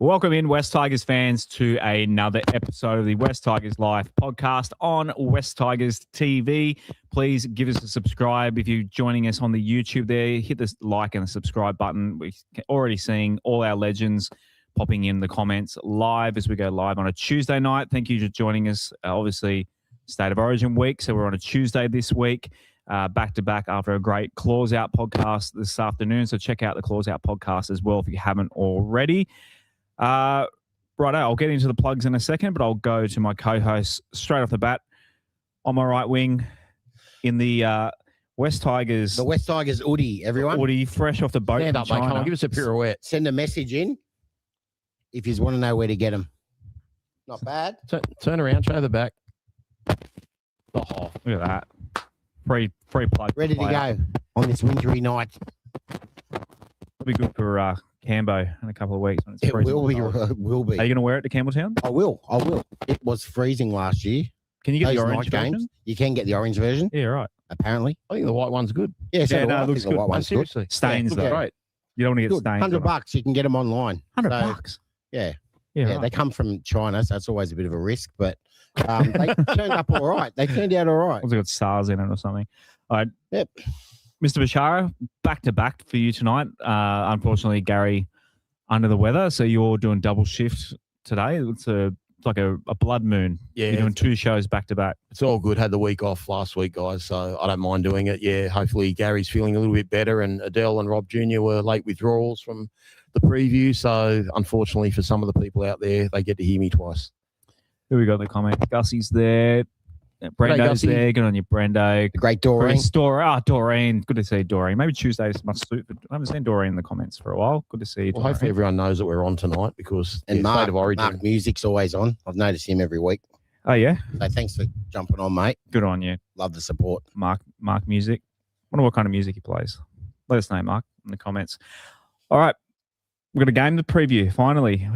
Welcome in, West Tigers fans, to another episode of the West Tigers Live podcast on West Tigers TV. Please give us a subscribe. If you're joining us on the YouTube there, hit the like and the subscribe button. We're already seeing all our legends popping in the comments live as we go live on a Tuesday night. Thank you for joining us. Obviously, State of Origin week, so we're on a Tuesday this week, back-to-back after a great Claws Out podcast this afternoon. So check out the Claws Out podcast as well if you haven't already. Right, I'll get into the plugs in a second, but I'll go to my co-host straight off the bat. On my right wing, in the West Tigers. The West Tigers Woody, everyone. Woody, fresh off the boat. Stand up, mate. Come on, give us a pirouette. Send a message in if you want to know where to get them. Not bad. Turn around, show the back. Oh, look at that. Free plug. Ready to go on this wintry night. It'll be good for Cambo in a couple of weeks. When it's It will be. Are you going to wear it to Campbelltown? I will. It was freezing last year. Can you get Those the orange night version? games, you can get the orange version. Yeah, right. Apparently. I think the white one's good. Yeah, so Yeah, do no, I. it I looks think the good. white No, one's good. seriously. Stains, Yeah, though. Great. You don't want to get Good. stains. $100. You can get them online. $100. Yeah. Yeah, Yeah, right. they come from China, so it's always a bit of a risk, but they turned up all right. They turned out all right. Also got SARS in it or something. All right. Yep. Mr. Bashara, back-to-back for you tonight. Unfortunately, Gary under the weather, so you're doing double shift today. It's like a blood moon. Yeah. You're doing two shows back-to-back. It's all good. Had the week off last week, guys, so I don't mind doing it. Yeah, hopefully Gary's feeling a little bit better, and Adel and Rob Jr. were late withdrawals from the preview, so unfortunately for some of the people out there, they get to hear me twice. Who we got in the comment? Gussie's there. Brendo's Gussie. there. Good on you, Brendo. The great Doreen. Doreen. Good to see Doreen. Maybe Tuesdays must suit. But I haven't seen Doreen in the comments for a while. Good to see you, Well, Doreen. hopefully everyone knows that we're on tonight because And the Mark, State of Origin. Mark Music's always on. I've noticed him every week. Oh, yeah? So thanks for jumping on, mate. Good on you. Love the support. Mark Music. Wonder what kind of music he plays. Let us know, Mark, in the comments. All right. We've got a game to preview, finally.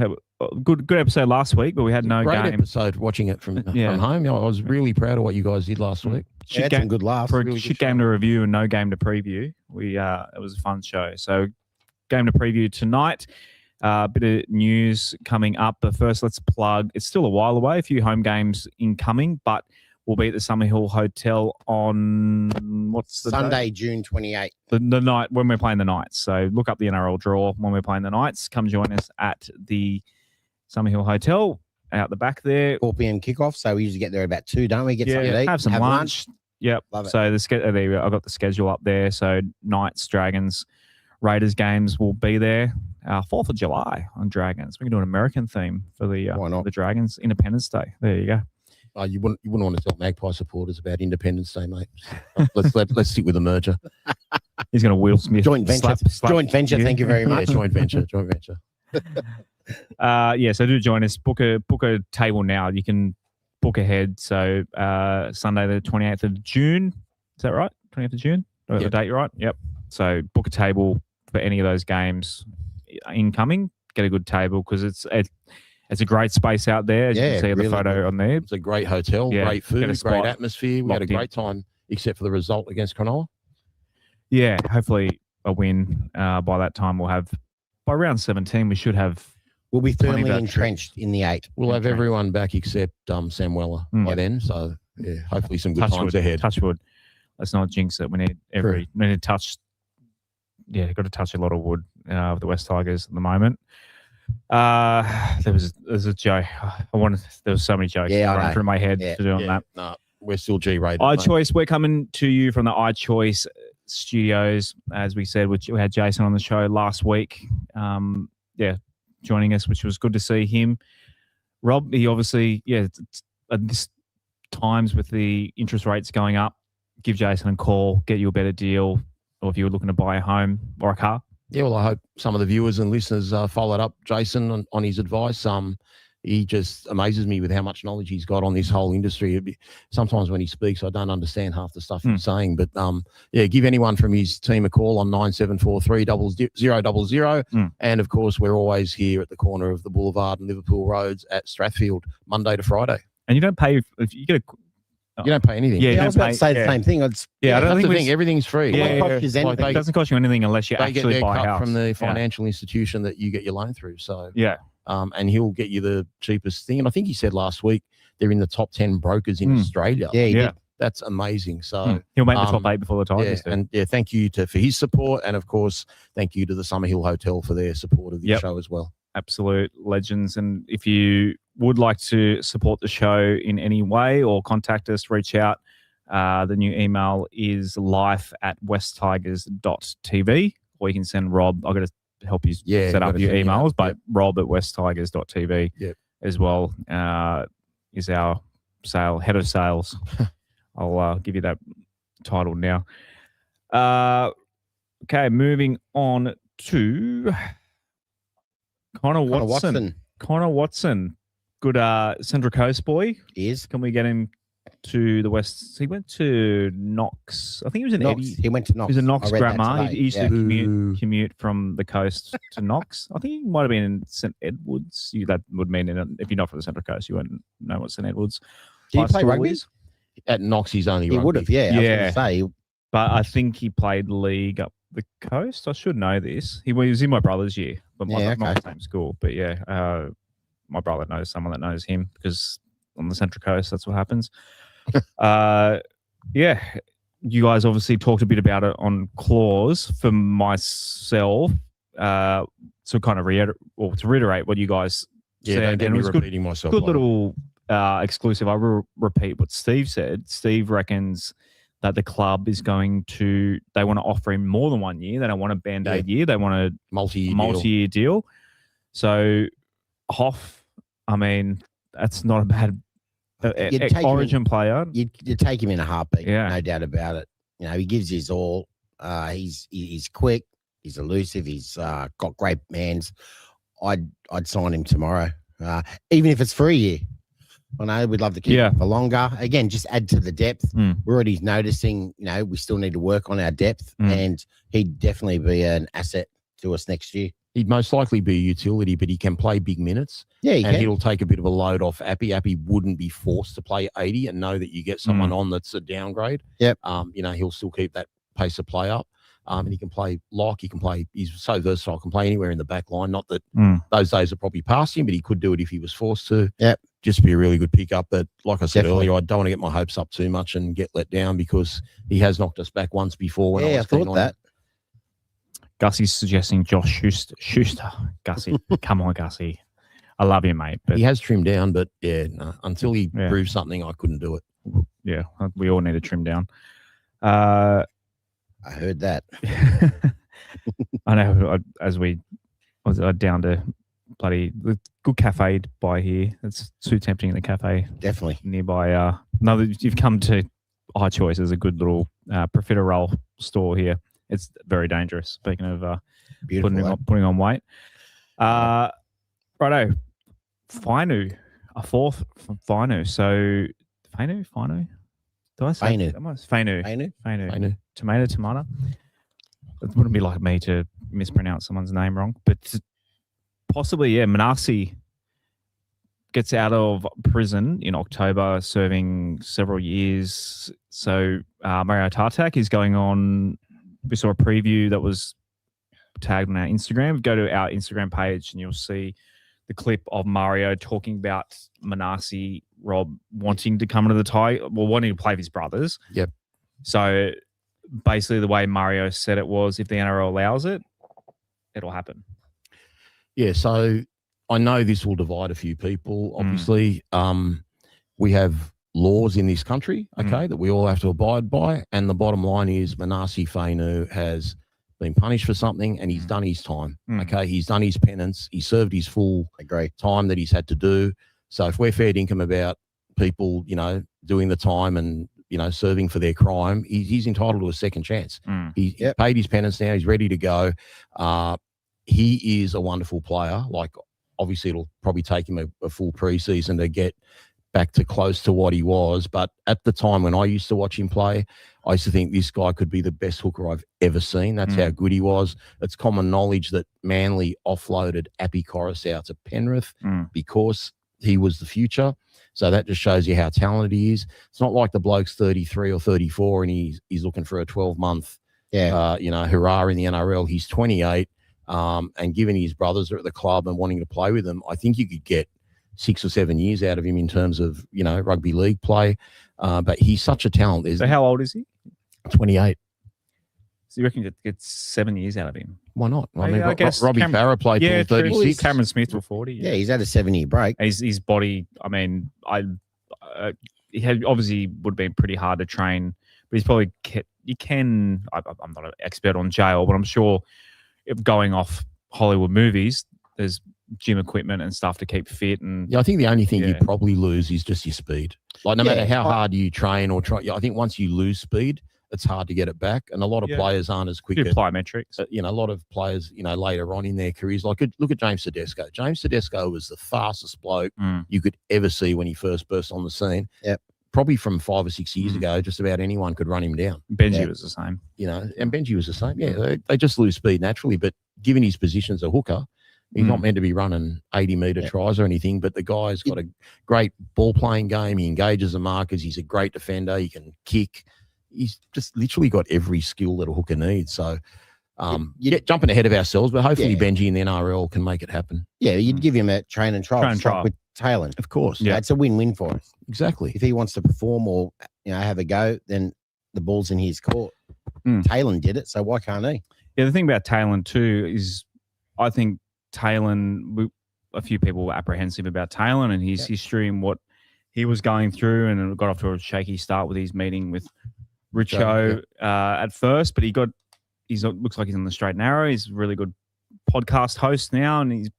Good episode last week, but we had no Great game. episode watching it from Yeah. home. Yeah, I was really proud of what you guys did last week. Yeah, had some good laughs. For a really shit good game to review and no game to preview. It was a fun show. So game to preview tonight. Bit of news coming up. But first, let's plug. It's still a while away. A few home games incoming, but we'll be at the Summerhill Hotel on what's the Sunday, date? June 28th. The night when we're playing the Knights. So look up the NRL draw when we're playing the Knights. Come join us at the Summerhill Hotel out the back there. 4 p.m. kickoff. So we usually get there about 2, don't we? Get something to eat. have some lunch. Yep. Love it. So there you go. I've got the schedule up there. So Knights, Dragons, Raiders games will be there. 4th of July on Dragons. We can do an American theme for the Why not? the Dragons Independence Day. There you go. You wouldn't want to tell Magpie supporters about Independence Day, mate. Let's stick with the merger. He's going to Will Smith. Joint venture. slap Joint venture. you. Thank you very Yeah, much. joint venture. So do join us. Book a table now. You can book ahead. So Sunday the 28th of June. Is that right? 28th of June? Got the Yep. date right? Yep. So book a table for any of those games incoming. Get a good table because it's a great space out there. As you Yeah, can see really the photo good. on there. It's a great hotel, Yeah, great get a food, spot great atmosphere. We had a locked in. great time, except for the result against Cronulla. Yeah, hopefully a win. By that time by round 17 we should have. We'll be Plenty firmly of that entrenched in the 8. We'll have Okay. everyone back except Sam Weller by then. So, yeah, hopefully some good times ahead. Touch wood. Let's not jinx it. We need we need to touch. Yeah, got to touch a lot of wood with the West Tigers at the moment. There's a joke. There was so many jokes Yeah, I running know. through my head Yeah. to do on Yeah, that. no, we're still G-rated. mate. iChoice, we're coming to you from the iChoice studios. As we said, we had Jason on the show last week. Joining us, which was good to see him. Rob, he obviously, at this times with the interest rates going up, give Jason a call, get you a better deal, or if you were looking to buy a home or a car. Yeah, well, I hope some of the viewers and listeners followed up Jason on his advice. He just amazes me with how much knowledge he's got on this whole industry. Sometimes when he speaks, I don't understand half the stuff he's saying. But give anyone from his team a call on 9743 0000. And of course, we're always here at the corner of the Boulevard and Liverpool Roads at Strathfield, Monday to Friday. And you don't pay if you get a. You don't pay anything. Yeah, you I don't was about pay- to say yeah. the same thing. It's, Yeah, I don't That's think the thing. Everything's free. Yeah, What cost is Like anything? it doesn't cost you anything unless you they get actually their buy a cut house from the financial institution that you get your loan through. So Yeah. and he'll get you the cheapest thing. And I think he said last week they're in the top 10 brokers in Australia. Yeah, he did. That's amazing. So he'll make the top 8 before the Tigers. And thank you for his support, and of course, thank you to the Summerhill Hotel for their support of the show as well. Absolute legends. And if you would like to support the show in any way or contact us, reach out. The new email is life@westtigers.tv, or you can send Rob. I've got to help you set up your emails, but rob@westtigers.tv as well is our head of sales. I'll give you that title now. Okay, moving on to Connor Watson. Connor Watson, good Central Coast boy. He is. Can we get him to the West? He went to Knox. I think he was in Eddie. He went to Knox. He was a Knox grammar. He used to commute from the coast to Knox. I think he might have been in St Edwards. That would mean if you're not from the Central Coast, you wouldn't know what St Edwards. Did he play rugby? At Knox, he's only rugby. He would have, yeah. I was gonna say. But I think he played league up the coast. I should know this. He was in my brother's year, but not the same school. But my brother knows someone that knows him because on the Central Coast, that's what happens. You guys obviously talked a bit about it on Claws. For myself, to kind of reiterate what you guys said. And it was repeating myself. Good little exclusive. I will repeat what Steve said. Steve reckons that the club is they want to offer him more than 1 year. They don't want a Band-Aid year. They want a multi-year deal. So Hoff, I mean, that's not a bad Origin player. You'd take him in a heartbeat, no doubt about it. You know, he gives his all. He's quick. He's elusive. He's got great hands. I'd sign him tomorrow, even if it's for a year. I know we'd love to keep him for longer. Again, just add to the depth. We're already noticing, we still need to work on our depth, and he'd definitely be an asset to us next year. He'd most likely be a utility, but he can play big minutes. Yeah, he'll take a bit of a load off Appy. Appy wouldn't be forced to play 80 and know that you get someone on that's a downgrade. Yep. He'll still keep that pace of play up. And he can play he's so versatile, can play anywhere in the back line. Not that those days are probably past him, but he could do it if he was forced to. Yep. Just be a really good pickup. But like I said earlier, I don't want to get my hopes up too much and get let down because he has knocked us back once before. I thought that. Gussie's suggesting Josh Schuster. Gussie, come on, Gussie. I love you, mate. But he has trimmed down, but until he proves something, I couldn't do it. Yeah, we all need to trim down. I heard that. I know. I was down to bloody good cafe by here. It's too tempting in the cafe. Definitely nearby. You've come to High Choice. There's a good little profiterole store here. It's very dangerous. Speaking of putting on weight. Righto. Fainu. A fourth from Fainu. So Fainu? Do I say Fainu? Tomato. It wouldn't be like me to mispronounce someone's name wrong. But possibly, Manasi gets out of prison in October, serving several years. So Mario Tartak is going on. We saw a preview that was tagged on our Instagram. Go to our Instagram page and you'll see the clip of Mario talking about Manasi, Rob, wanting to come into the tie, wanting to play with his brothers. Yep. So basically the way Mario said it was, if the NRL allows it, it'll happen. Yeah, so I know this will divide a few people. Obviously, we have laws in this country, that we all have to abide by. And the bottom line is Manasi Fainu has been punished for something and he's done his time. He's done his penance. He served his full time that he's had to do. So if we're fair dinkum about people, doing the time and, serving for their crime, he's entitled to a second chance. He's paid his penance now. He's ready to go. He is a wonderful player. Like, obviously, it'll probably take him a full preseason to get back to close to what he was. But at the time when I used to watch him play, I used to think this guy could be the best hooker I've ever seen. That's how good he was. It's common knowledge that Manly offloaded Appy Coruscant to Penrith because he was the future. So that just shows you how talented he is. It's not like the bloke's 33 or 34 and he's looking for a 12-month, hurrah in the NRL. He's 28. And given his brothers are at the club and wanting to play with them, I think you could get 6 or 7 years out of him in terms of, rugby league play. But he's such a talent. So how old is he? 28. So you reckon you get 7 years out of him? Why not? I guess Robbie Farah played till 36. Cameron Smith till 40. Yeah, he's had a 7-year break. His body, I mean, he had obviously would have been pretty hard to train, but he's probably I'm not an expert on jail, but I'm sure if going off Hollywood movies, there's gym equipment and stuff to keep fit. And I think the only thing you probably lose is just your speed. Like no matter how hard you train or try, I think once you lose speed, it's hard to get it back. And a lot of players aren't as quick. Plyometrics. A lot of players, later on in their careers, look at James Tedesco. James Tedesco was the fastest bloke you could ever see when he first burst on the scene. Yep. Probably from 5 or 6 years ago, just about anyone could run him down. Benji was the same. And Benji was the same. Yeah, they just lose speed naturally. But given his position as a hooker, he's not meant to be running 80-metre tries or anything, but the guy's got a great ball-playing game. He engages the markers. He's a great defender. He can kick. He's just literally got every skill that a hooker needs. So, jumping ahead of ourselves, but hopefully Benji in the NRL can make it happen. Yeah, you'd give him a train and trial with Taylor. Of course. Yeah, it's a win-win for us. Exactly. If he wants to perform or have a go, then the ball's in his court. Taylor did it, so why can't he? Yeah, the thing about Taylor too is I think Taylor, a few people were apprehensive about Taylor and his history and what he was going through, and it got off to a shaky start with his meeting with Richo at first, but he looks like he's on the straight and narrow. He's a really good podcast host now, and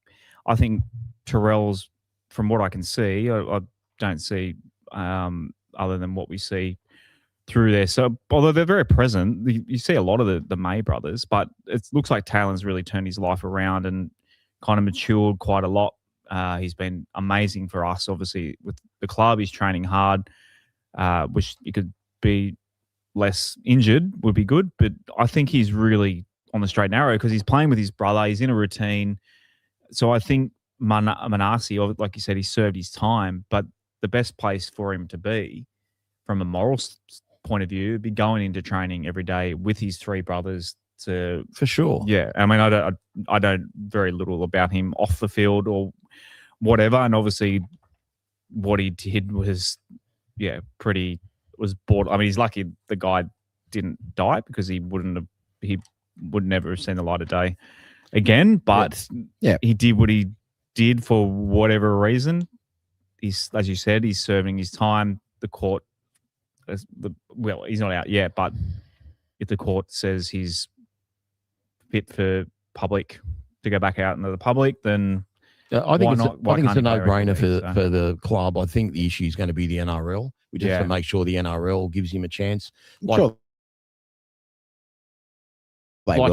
I think Terrell's, from what I can see, I don't see other than what we see through there. So although they're very present, you see a lot of the May brothers, but it looks like Taylor's really turned his life around and kind of matured quite a lot. He's been amazing for us, obviously, with the club. He's training hard. Wish he could be less injured would be good, but I think he's really on the straight and narrow because he's playing with his brother. He's in a routine. So I think Manasi, like you said, he served his time, but the best place for him to be from a moral point of view would be going into training every day with his three brothers for sure. Yeah. I mean, I don't very little about him off the field or whatever. And obviously what he did was, was bored. I mean, he's lucky the guy didn't die because he would never have seen the light of day again. But he did what he did for whatever reason. He's, as you said, he's serving his time. The court, he's not out yet, but if the court says he's fit for public to go back out into the public, then I think it's a no-brainer for the club. I think the issue is going to be the NRL. We just have to make sure the NRL gives him a chance. Like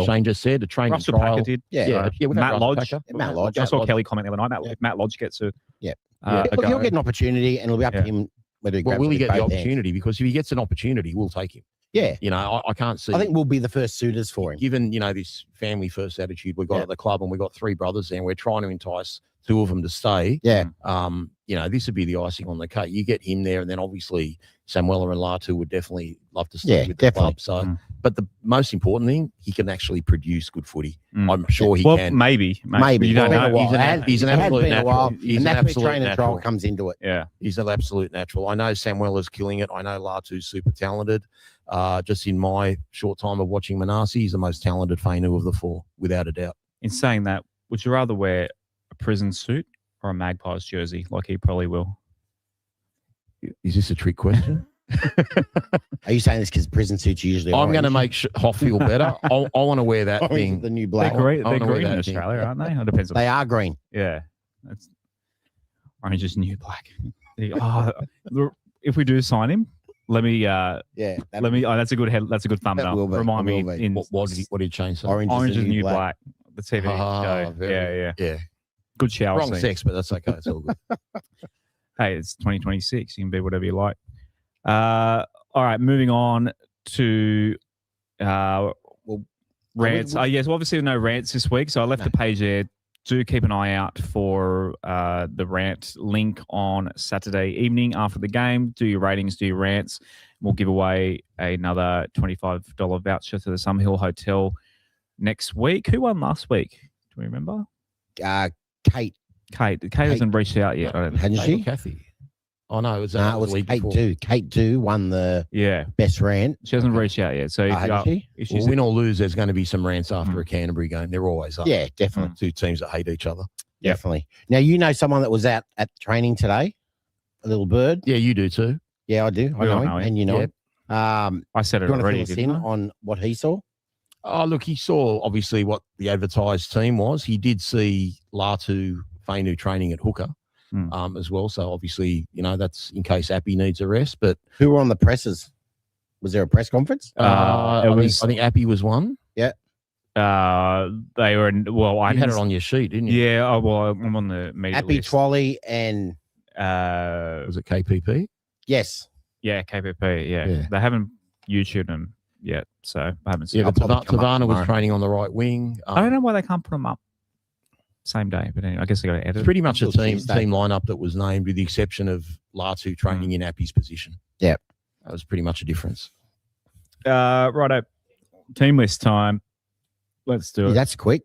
Shane just said, a train Russell trial. Packer did. Matt Lodge. Matt Lodge. I saw Kelly comment the other night. Matt Lodge gets a Look, he'll get an opportunity, and it'll be up to him whether he grabs will he it get the opportunity? Because if he gets an opportunity, we'll take him. Yeah. I can't see. I think we'll be the first suitors for him. Given, this family first attitude we've got at the club, and we've got three brothers there, and we're trying to entice two of them to stay. Yeah. This would be the icing on the cake. You get him there, and then obviously Samuela and Latu would definitely love to stay with the club. So, but the most important thing, he can actually produce good footy. I'm sure he can. Maybe. You don't know. He's an absolute natural. He's an absolute natural. Comes into it. Yeah. He's an absolute natural. I know Samuela's killing it. I know Latu's super talented. Just in my short time of watching Manasi, he's the most talented Fainu of the four, without a doubt. In saying that, would you rather wear a prison suit or a Magpies jersey, like he probably will? Is this a trick question? Are you saying this because prison suits are usually I'm going to make Hoff feel better. I want to wear that thing. The new black. They're green in Australia, aren't they? It depends. They are green. Yeah. That's orange is new black. If we do sign him, let me. That's a good head. That's a good thumbnail. Remind me. What did you change? Orange is new black. The TV show. Yeah. Good shower. Wrong sex, but that's okay. It's all good. Hey, it's 2026. You can be whatever you like. All right, moving on to rants. Yes, obviously no rants this week, so I left the page there. Do keep an eye out for the rant link on Saturday evening after the game. Do your ratings, do your rants. We'll give away another $25 voucher to the Summerhill Hotel next week. Who won last week? Do we remember? Kate. Kate hasn't reached out yet. Hadn't she? Kathy. Oh no, it was Kate before. Too. Kate too won the best rant. She hasn't reached out yet. So if well, win or lose, there's going to be some rants after a Canterbury game. There always are. Yeah, definitely. Two teams that hate each other. Definitely. Now you know someone that was out at training today, a little bird. Yeah, you do too. Yeah, I do. I know him, and you know him. I said it already. Fill us in on what he saw? Oh, look, he saw obviously what the advertised team was. He did see Latu Fainu training at hooker as well. So obviously, that's in case Appy needs a rest. But who were on the presses? Was there a press conference? I think Appy was one. Yeah. They were. Well, you had it on your sheet, didn't you? Yeah. I'm on the media Appy, list. Twally, and was it KPP? Yes. Yeah, KPP. Yeah. They haven't YouTubed them yet, so I haven't seen. Yeah, Tavana was training on the right wing. I don't know why they can't put them up same day, but anyway, I guess they got to edit. It's pretty much a team lineup that was named, with the exception of Latu training in Appy's position. Yeah, that was pretty much a difference. Righto, team list time. Let's do it. That's quick.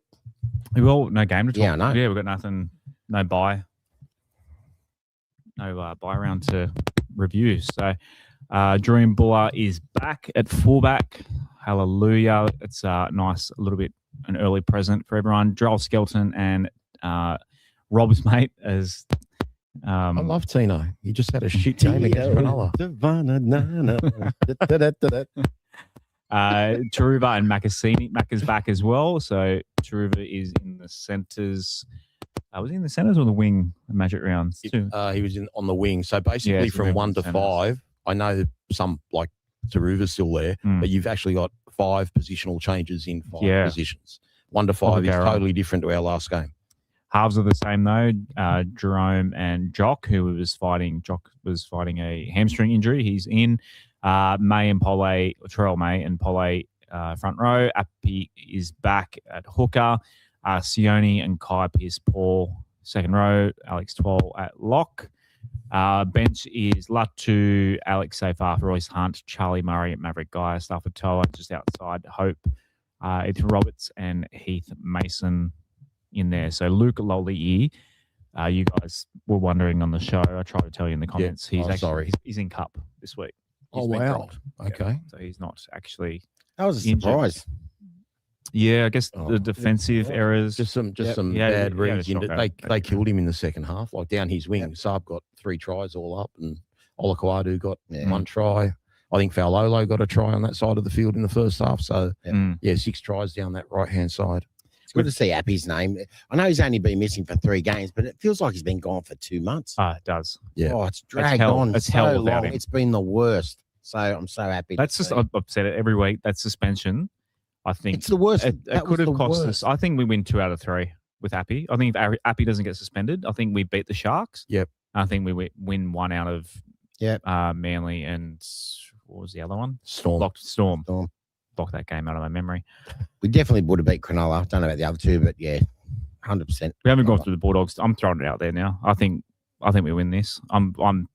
Well, no game to talk. Yeah, I know. Yeah, we've got nothing. No buy. No buy round to review. So, Dream Buller is back at fullback. Hallelujah! It's nice, a little bit an early present for everyone. Joel Skelton and Rob's mate as. I love Tino. He just had a shit game against Cronulla. Taruva and Macassini. Macca's back as well. So Taruva is in the centres. Was he in the centres or the wing? The Magic rounds too. He was on the wing. So basically, from 1 to 5, I know some like Taruva's still there, but you've actually got 5 positional changes in 5 positions. 1 to 5 is totally different to our last game. Halves are the same though. Jerome and Jock, Jock was fighting a hamstring injury. He's in. May and Pole, Terrell May and Pole front row. Appy is back at hooker. Sione and Kai Pearce-Paul second row. Alex Twal at lock. Bench is Latu, Alex Seyfarth, Royce Hunt, Charlie Murray, Maverick Guy, Stafford Toa just outside. Hope, Ethan Roberts and Heath Mason in there. So Luke Lolly, you guys were wondering on the show. I tried to tell you in the comments. He's in cup this week. Oh wow! Okay, so he's not actually. That was a surprise. Yeah, I guess the defensive errors, just some bad reads. They killed him in the second half, like down his wing. Saab got 3 tries all up, and Olakwadu got 1 try. I think Faulolo got a try on that side of the field in the first half. So 6 tries down that right hand side. It's good to see Appy's name. I know he's only been missing for 3 games, but it feels like he's been gone for 2 months. It does. Yeah. Oh, it's dragged on so long. It's been the worst. So I'm so happy. That's just, I've said it every week. That suspension, I think. It's the worst. It could have cost us. I think we win 2 out of 3 with Appy. I think if Appy doesn't get suspended, I think we beat the Sharks. Yep. I think we win 1 out of Manly and what was the other one? Storm. Block that game out of my memory. We definitely would have beat Cronulla. I don't know about the other 2, but 100%. We haven't gone through the Bulldogs. I'm throwing it out there now. I think we win this. I'm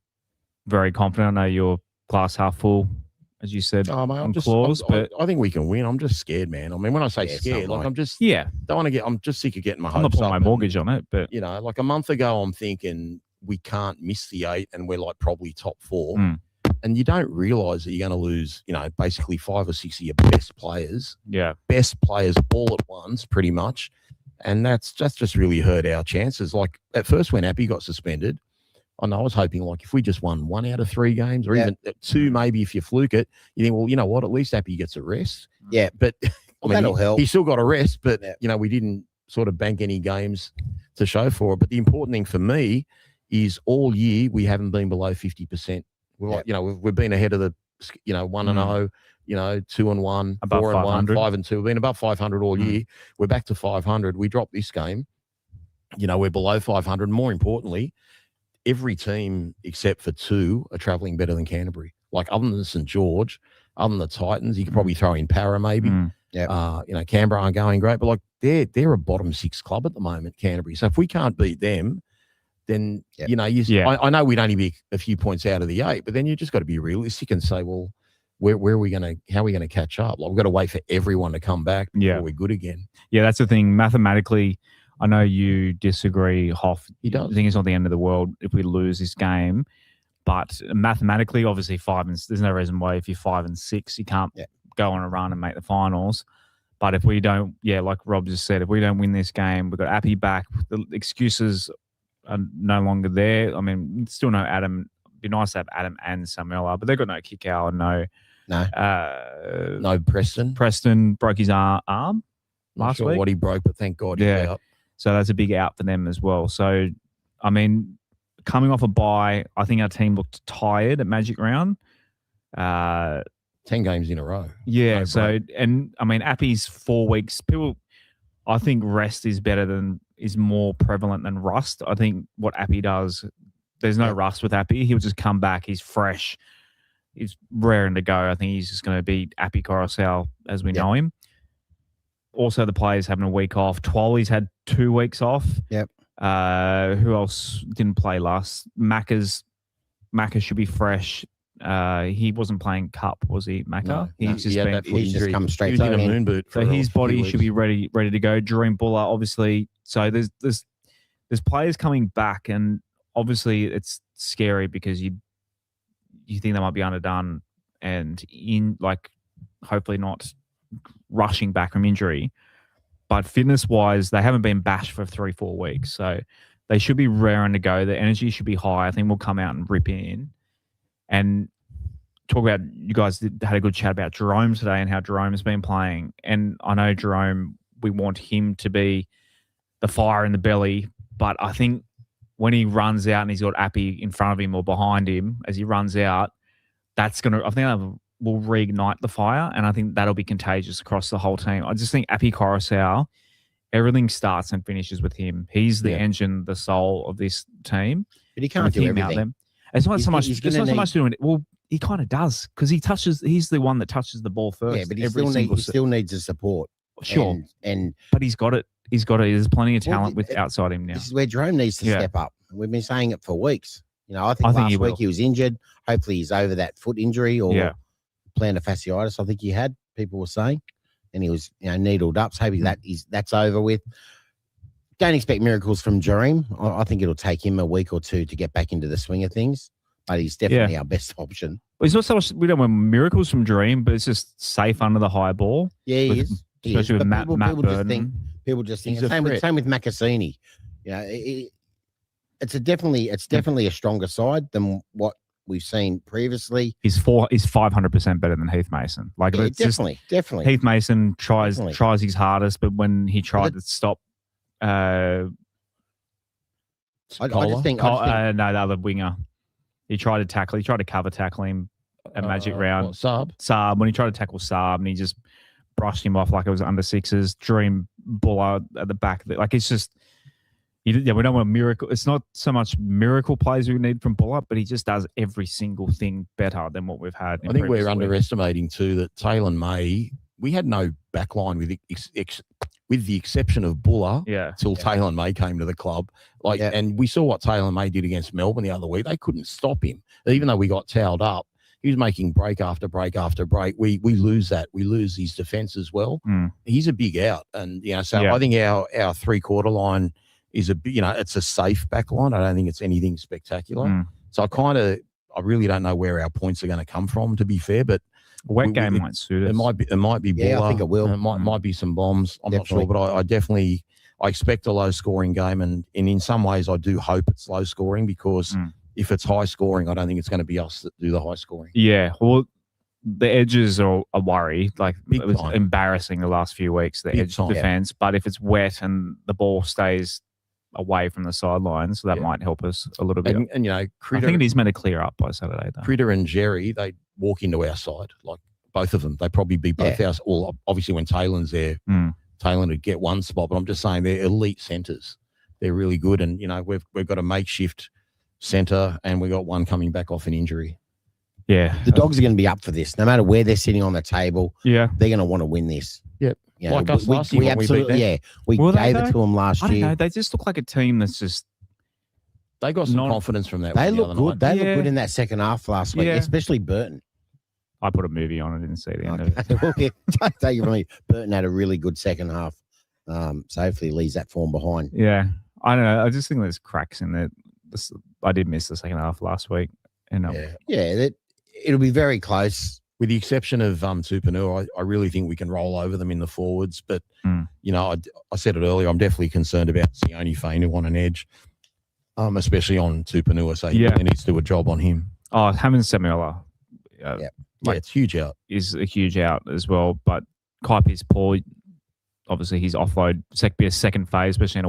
very confident. I know you're glass half full, as you said. Oh, mate, but I think we can win. I'm just scared, man. I mean, when I say scared, like I'm just don't want to get. I'm just sick of getting my hopes up. I'm not putting my mortgage on it, but like a month ago, I'm thinking we can't miss the 8, and we're like probably top 4. And you don't realise that you're going to lose, basically 5 or 6 of your best players. Yeah. Best players all at once, pretty much. And that's just really hurt our chances. Like at first when Appy got suspended, I was hoping like if we just won 1 out of 3 games or even 2, maybe if you fluke it, you think, well, you know what, at least Appy gets a rest. Yeah. But that'll help. He still got a rest, but, we didn't sort of bank any games to show for it. But the important thing for me is all year we haven't been below 50%. We've been ahead of the, 1-0, 2-1, above 4-1, 5-2. We've been above 500 all year. We're back to 500. We dropped this game. We're below 500. More importantly, every team except for 2 are travelling better than Canterbury. Like other than St. George, other than the Titans, you could probably throw in Para maybe. Canberra aren't going great, but like they're a bottom 6 club at the moment, Canterbury. So if we can't beat them, then, I know we'd only be a few points out of the 8, but then you just got to be realistic and say, well, how are we going to catch up? Like, we've got to wait for everyone to come back before we're good again. Yeah, that's the thing. Mathematically, I know you disagree, Hoff. He does. I think it's not the end of the world if we lose this game. But mathematically, obviously, there's no reason why if you're 5 and 6, you can't go on a run and make the finals. But if we don't, like Rob just said, if we don't win this game, we've got Appy back. The excuses are no longer there. I mean, still no Adam. It'd be nice to have Adam and Samuela, but they've got no kick out and no Preston. Preston broke his arm last week. What he broke, but thank God he's out. So that's a big out for them as well. So, I mean, coming off a bye, I think our team looked tired at Magic Round. 10 games in a row. Yeah. And I mean, Appy's 4 weeks. I think rest is more prevalent than rust. I think what Appy does, there's no rust with Appy. He'll just come back. He's fresh. He's raring to go. I think he's just going to be Appy Coruscant as we know him. Also, the players having a week off. Twally's had 2 weeks off. Yep. Who else didn't play last? Macca should be fresh. He wasn't playing cup, was he, Macca? No, he's just come straight. He was in a moon boot. So his body should be ready to go. Dream Buller, obviously. So there's players coming back, and obviously it's scary because you think they might be underdone and hopefully not rushing back from injury. But fitness-wise, they haven't been bashed for 3-4 weeks. So they should be raring to go. The energy should be high. I think we'll come out and rip in. And talk about, you guys had a good chat about Jerome today and how Jerome has been playing. And I know Jerome, we want him to be the fire in the belly. But I think when he runs out and he's got Appy in front of him or behind him as he runs out, I think that will reignite the fire, and I think that'll be contagious across the whole team. I just think Appy Coruscant, everything starts and finishes with him. He's the engine, the soul of this team. But he can't do everything. It's not so much doing it. Well, he kind of does because he's the one that touches the ball first. Yeah, but he still needs the support. Sure. But he's got it. There's plenty of talent outside him now. This is where Jerome needs to step up. We've been saying it for weeks. I think last week he was injured. Hopefully he's over that foot injury or plantar fasciitis, I think he had, people were saying. And he was, needled up. So hopefully that's over with. Don't expect miracles from Jerome. I think it'll take him a week or two to get back into the swing of things. But he's definitely our best option. Well, it's not so much, we don't want miracles from Jerome, but it's just safe under the high ball. Yeah, he is. Especially with Matt Burton. People just think same with Macassini. It's definitely a stronger side than what we've seen previously. He's 500% better than Heath Mason. Definitely. Heath Mason tries his hardest, but when he tried to stop, I just think the other winger, he tried to tackle. He tried to cover tackle him at Magic Round. Saab. When he tried to tackle Saab, and he just brushed him off like it was under sixes. Dream Buller at the back. It's just. We don't want a miracle. It's not so much miracle plays we need from Buller, but he just does every single thing better than what we've had. I think we're underestimating too that Taylor May, we had no backline with the exception of Buller till Taylor May came to the club. And we saw what Taylor May did against Melbourne the other week. They couldn't stop him. Even though we got towed up, he was making break after break after break. We lose that. We lose his defence as well. He's a big out. And, I think our three-quarter line is it's a safe back line. I don't think it's anything spectacular. So I really don't know where our points are going to come from, to be fair, but wet game might suit us. It might be Buller. Yeah, I think it will. It might be some bombs. I'm not sure, but I expect a low scoring game, and in some ways I do hope it's low scoring because if it's high scoring, I don't think it's going to be us that do the high scoring. Yeah, well, the edges are a worry. It was embarrassing the last few weeks, the edge defense. But if it's wet and the ball stays away from the sidelines, so that might help us a little bit. And Critter, I think it is meant to clear up by Saturday, though. Critter and Jerry, they walk into our side, both of them. They probably beat both ours. Or obviously when Taylor's there, Taylor would get one spot, but I'm just saying they're elite centres. They're really good, and we've got a makeshift centre, and we got one coming back off an injury. Yeah, the Dogs are going to be up for this, no matter where they're sitting on the table. Yeah, they're going to want to win this. Yep. Like us last year. We absolutely, we gave it to them last year. I don't know. They just look like a team that's just. They got some confidence from that. They look good. They look good in that second half last week, especially Burton. I put a movie on. I didn't see the end of it. Well, yeah, take it from me. Burton had a really good second half. So hopefully he leaves that form behind. Yeah. I don't know. I just think there's cracks in there. I did miss the second half last week. And it'll be very close. With the exception of Tupanua, I really think we can roll over them in the forwards. But, you know, I said it earlier, I'm definitely concerned about Sione Fainu on an edge, especially on Tupanua. So he needs to do a job on him. Oh, having Samuela. It's huge out. Is a huge out as well. But Kaipi's poor. Obviously, his offload be a second phase, especially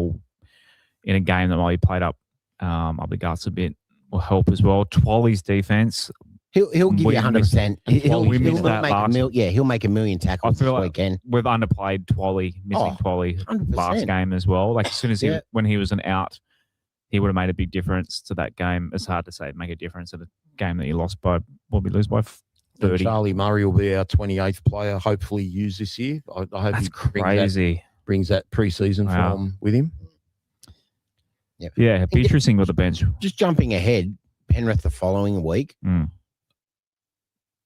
in a game that while he played up the guts a bit, will help as well. Twali's defense. He'll give you 100%. He'll make a million tackles this weekend. We've underplayed Twali, missing Twali 100%. last game as well. Like as soon as when he was an out, he would have made a big difference to that game. It's hard to say make a difference at a game that you lost by, we lose by 30. Charlie Murray will be our 28th player, hopefully used this year. I hope that's crazy. Brings that pre-season form with him. Yeah, it'd be interesting with the bench. Just jumping ahead, Penrith the following week.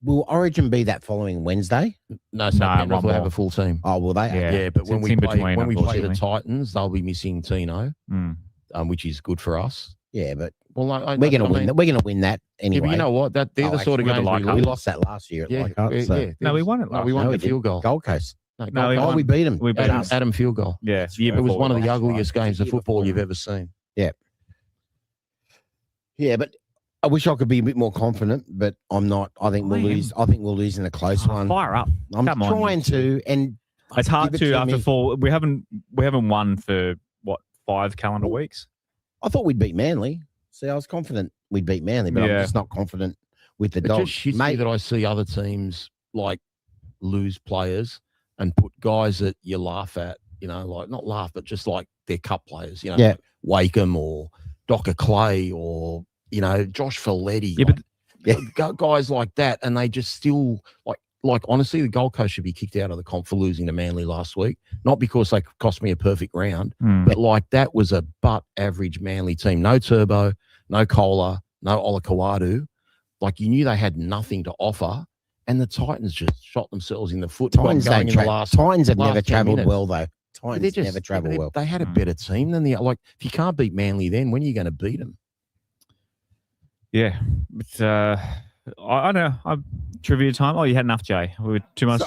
Will Origin be that following Wednesday? No, Penrith will have a full team. Oh, will they? Yeah, but when we play the Titans, they'll be missing Tino, which is good for us. Yeah, but we're going to win. We're going to win that anyway. Yeah, but you know what? They're the sort of games we lost that last year. No, we won it. No, we won the field goal. Gold Coast. No, we beat them. We beat Adam field goal. Yeah, it was one of the ugliest games of football you've ever seen. Yeah. Yeah, but I wish I could be a bit more confident, but I'm not. I think we'll lose. I think we'll lose in a close one. Fire up! I'm trying to, and it's hard to after 4. We haven't won for 5 calendar weeks. I thought we'd beat Manly. See, I was confident we'd beat Manly, but I'm just not confident with the Dogs. It just shits me that I see other teams like lose players and put guys that you laugh at. You know, like not laugh, but just like they're cup players. You know, like Wakeham or Docker Clay or. You know, Josh Folletti, guys like that, and they just still like honestly, the Gold Coast should be kicked out of the comp for losing to Manly last week. Not because they cost me a perfect round, but like that was a butt average Manly team. No Turbo, no Kohler, no Olakawadu. Like you knew they had nothing to offer, and the Titans just shot themselves in the foot. Titans have never travelled well though. Titans never travel well. They had a better team than if you can't beat Manly, then when are you going to beat them? Yeah, but I don't know. Trivia time. Oh, you had enough, Jay. We were too much.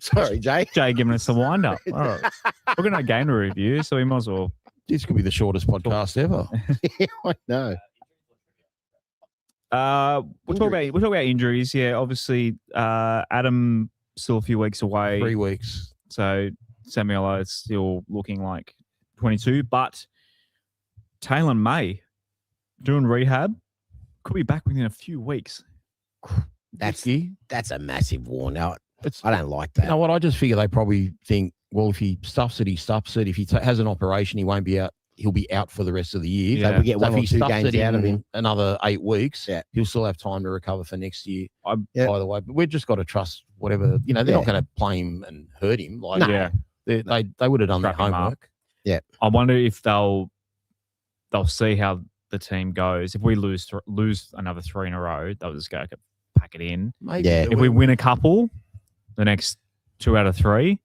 Sorry, Jay. Jay giving us the wind up. All right. We're going to game to review, so we might as well. This could be the shortest podcast ever. Yeah, I know. We'll talk about injuries. Yeah, obviously, Adam still a few weeks away. 3 weeks. So Samuel is still looking like 22, but Taylor May doing rehab. Could be back within a few weeks. That's a massive warn. I don't like that. You know what? I just figure they probably think, well, if he stuffs it, he stuffs it. If he has an operation, he won't be out. He'll be out for the rest of the year. Yeah. So we get 1 or 2 games out of him. Another 8 weeks. Yeah. He'll still have time to recover for next year. By the way, but we've just got to trust whatever. You know, they're not going to play him and hurt him. They would have done their homework. Yeah. I wonder if they'll see how the team goes. If we lose another 3 in a row, they'll just go pack it in. Maybe. Yeah. If we win a couple, the next 2 out of 3,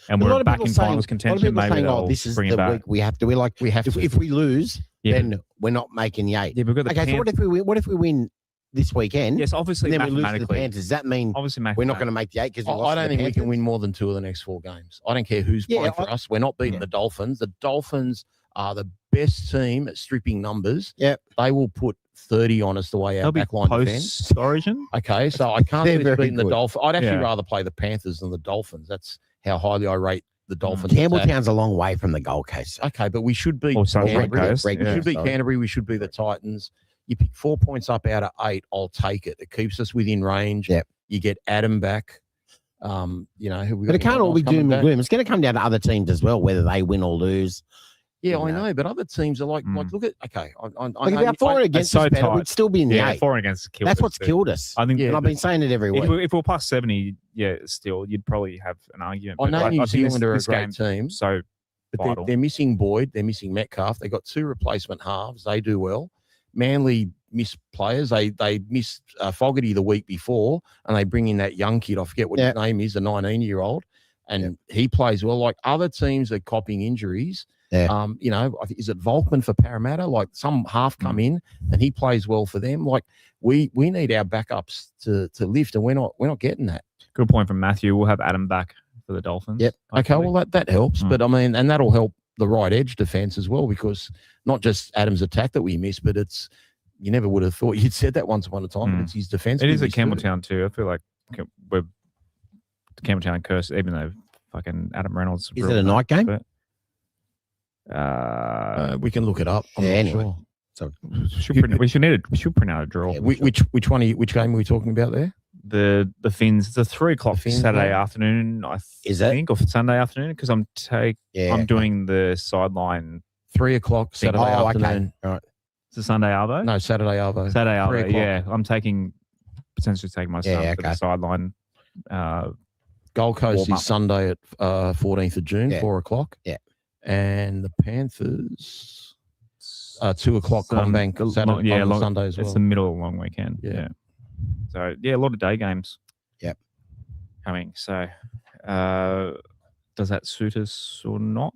and we're back in finals contention, maybe they'll bring it back. We have to. If we lose, then we're not making the 8. Yeah, we've got the so what if we win this weekend? Yes, obviously. And then we lose to the Panthers. Does that mean obviously we're not going to make the 8? Because I don't think we can win more than 2 of the next 4 games. I don't care who's playing for us. We're not beating the Dolphins. The Dolphins are the best team at stripping numbers. Yep. They will put 30 on us the way our backline defense. Origin. Okay, so I can't see us beating the Dolphins. I'd actually rather play the Panthers than the Dolphins. That's how highly I rate the Dolphins. Campbelltown's a long way from the Gold Coast. Okay, but we should be Canterbury. We should be Canterbury. We should be the Titans. You pick 4 points up out of 8, I'll take it. It keeps us within range. Yep. You get Adam back. But it can't all be doom and gloom. It's going to come down to other teams as well, whether they win or lose. Yeah, I know, but other teams are like look at if our 4 against us better, we'd still be in the 8. 4 against killed That's what's killed us. I think, and I've been saying it every week. If we're plus 70, still you'd probably have an argument. I know New Zealand are a great team, but they're missing Boyd, they're missing Metcalf. They got 2 replacement halves. They do well. Manly miss players. They missed Fogarty the week before, and they bring in that young kid. I forget what his name is, a 19-year-old, and he plays well. Like other teams are copying injuries. Yeah. You know, I think, is it Volkman for Parramatta? Like some half come in and he plays well for them. Like we need our backups to lift, and we're not getting that. Good point from Matthew. We'll have Adam back for the Dolphins. Yep. Okay, well that helps, but I mean, and that'll help the right edge defense as well, because not just Adam's attack that we miss, but it's, you never would have thought you'd said that once upon a time, but it's his defense. It is at Campbelltown too. I feel like we're Campbelltown curse, even though fucking Adam Reynolds. Is it a night game? We can look it up. Anyway. Sure. So we should print out a draw. Yeah, which game are we talking about there? The Finns. It's a 3 o'clock Saturday afternoon. Is think, or Sunday afternoon, because I'm doing the sideline 3 o'clock Saturday afternoon. Okay. All right. It's a Sunday arvo. No, Saturday arvo. Saturday arvo. Yeah, I'm potentially taking my son to the sideline. Gold Coast is Sunday at 14th of June, 4 o'clock. Yeah. And the Panthers 2 o'clock Combank Saturday, Sunday as well. It's the middle of a long weekend. Yeah. So a lot of day games. Yep. Coming. So does that suit us or not?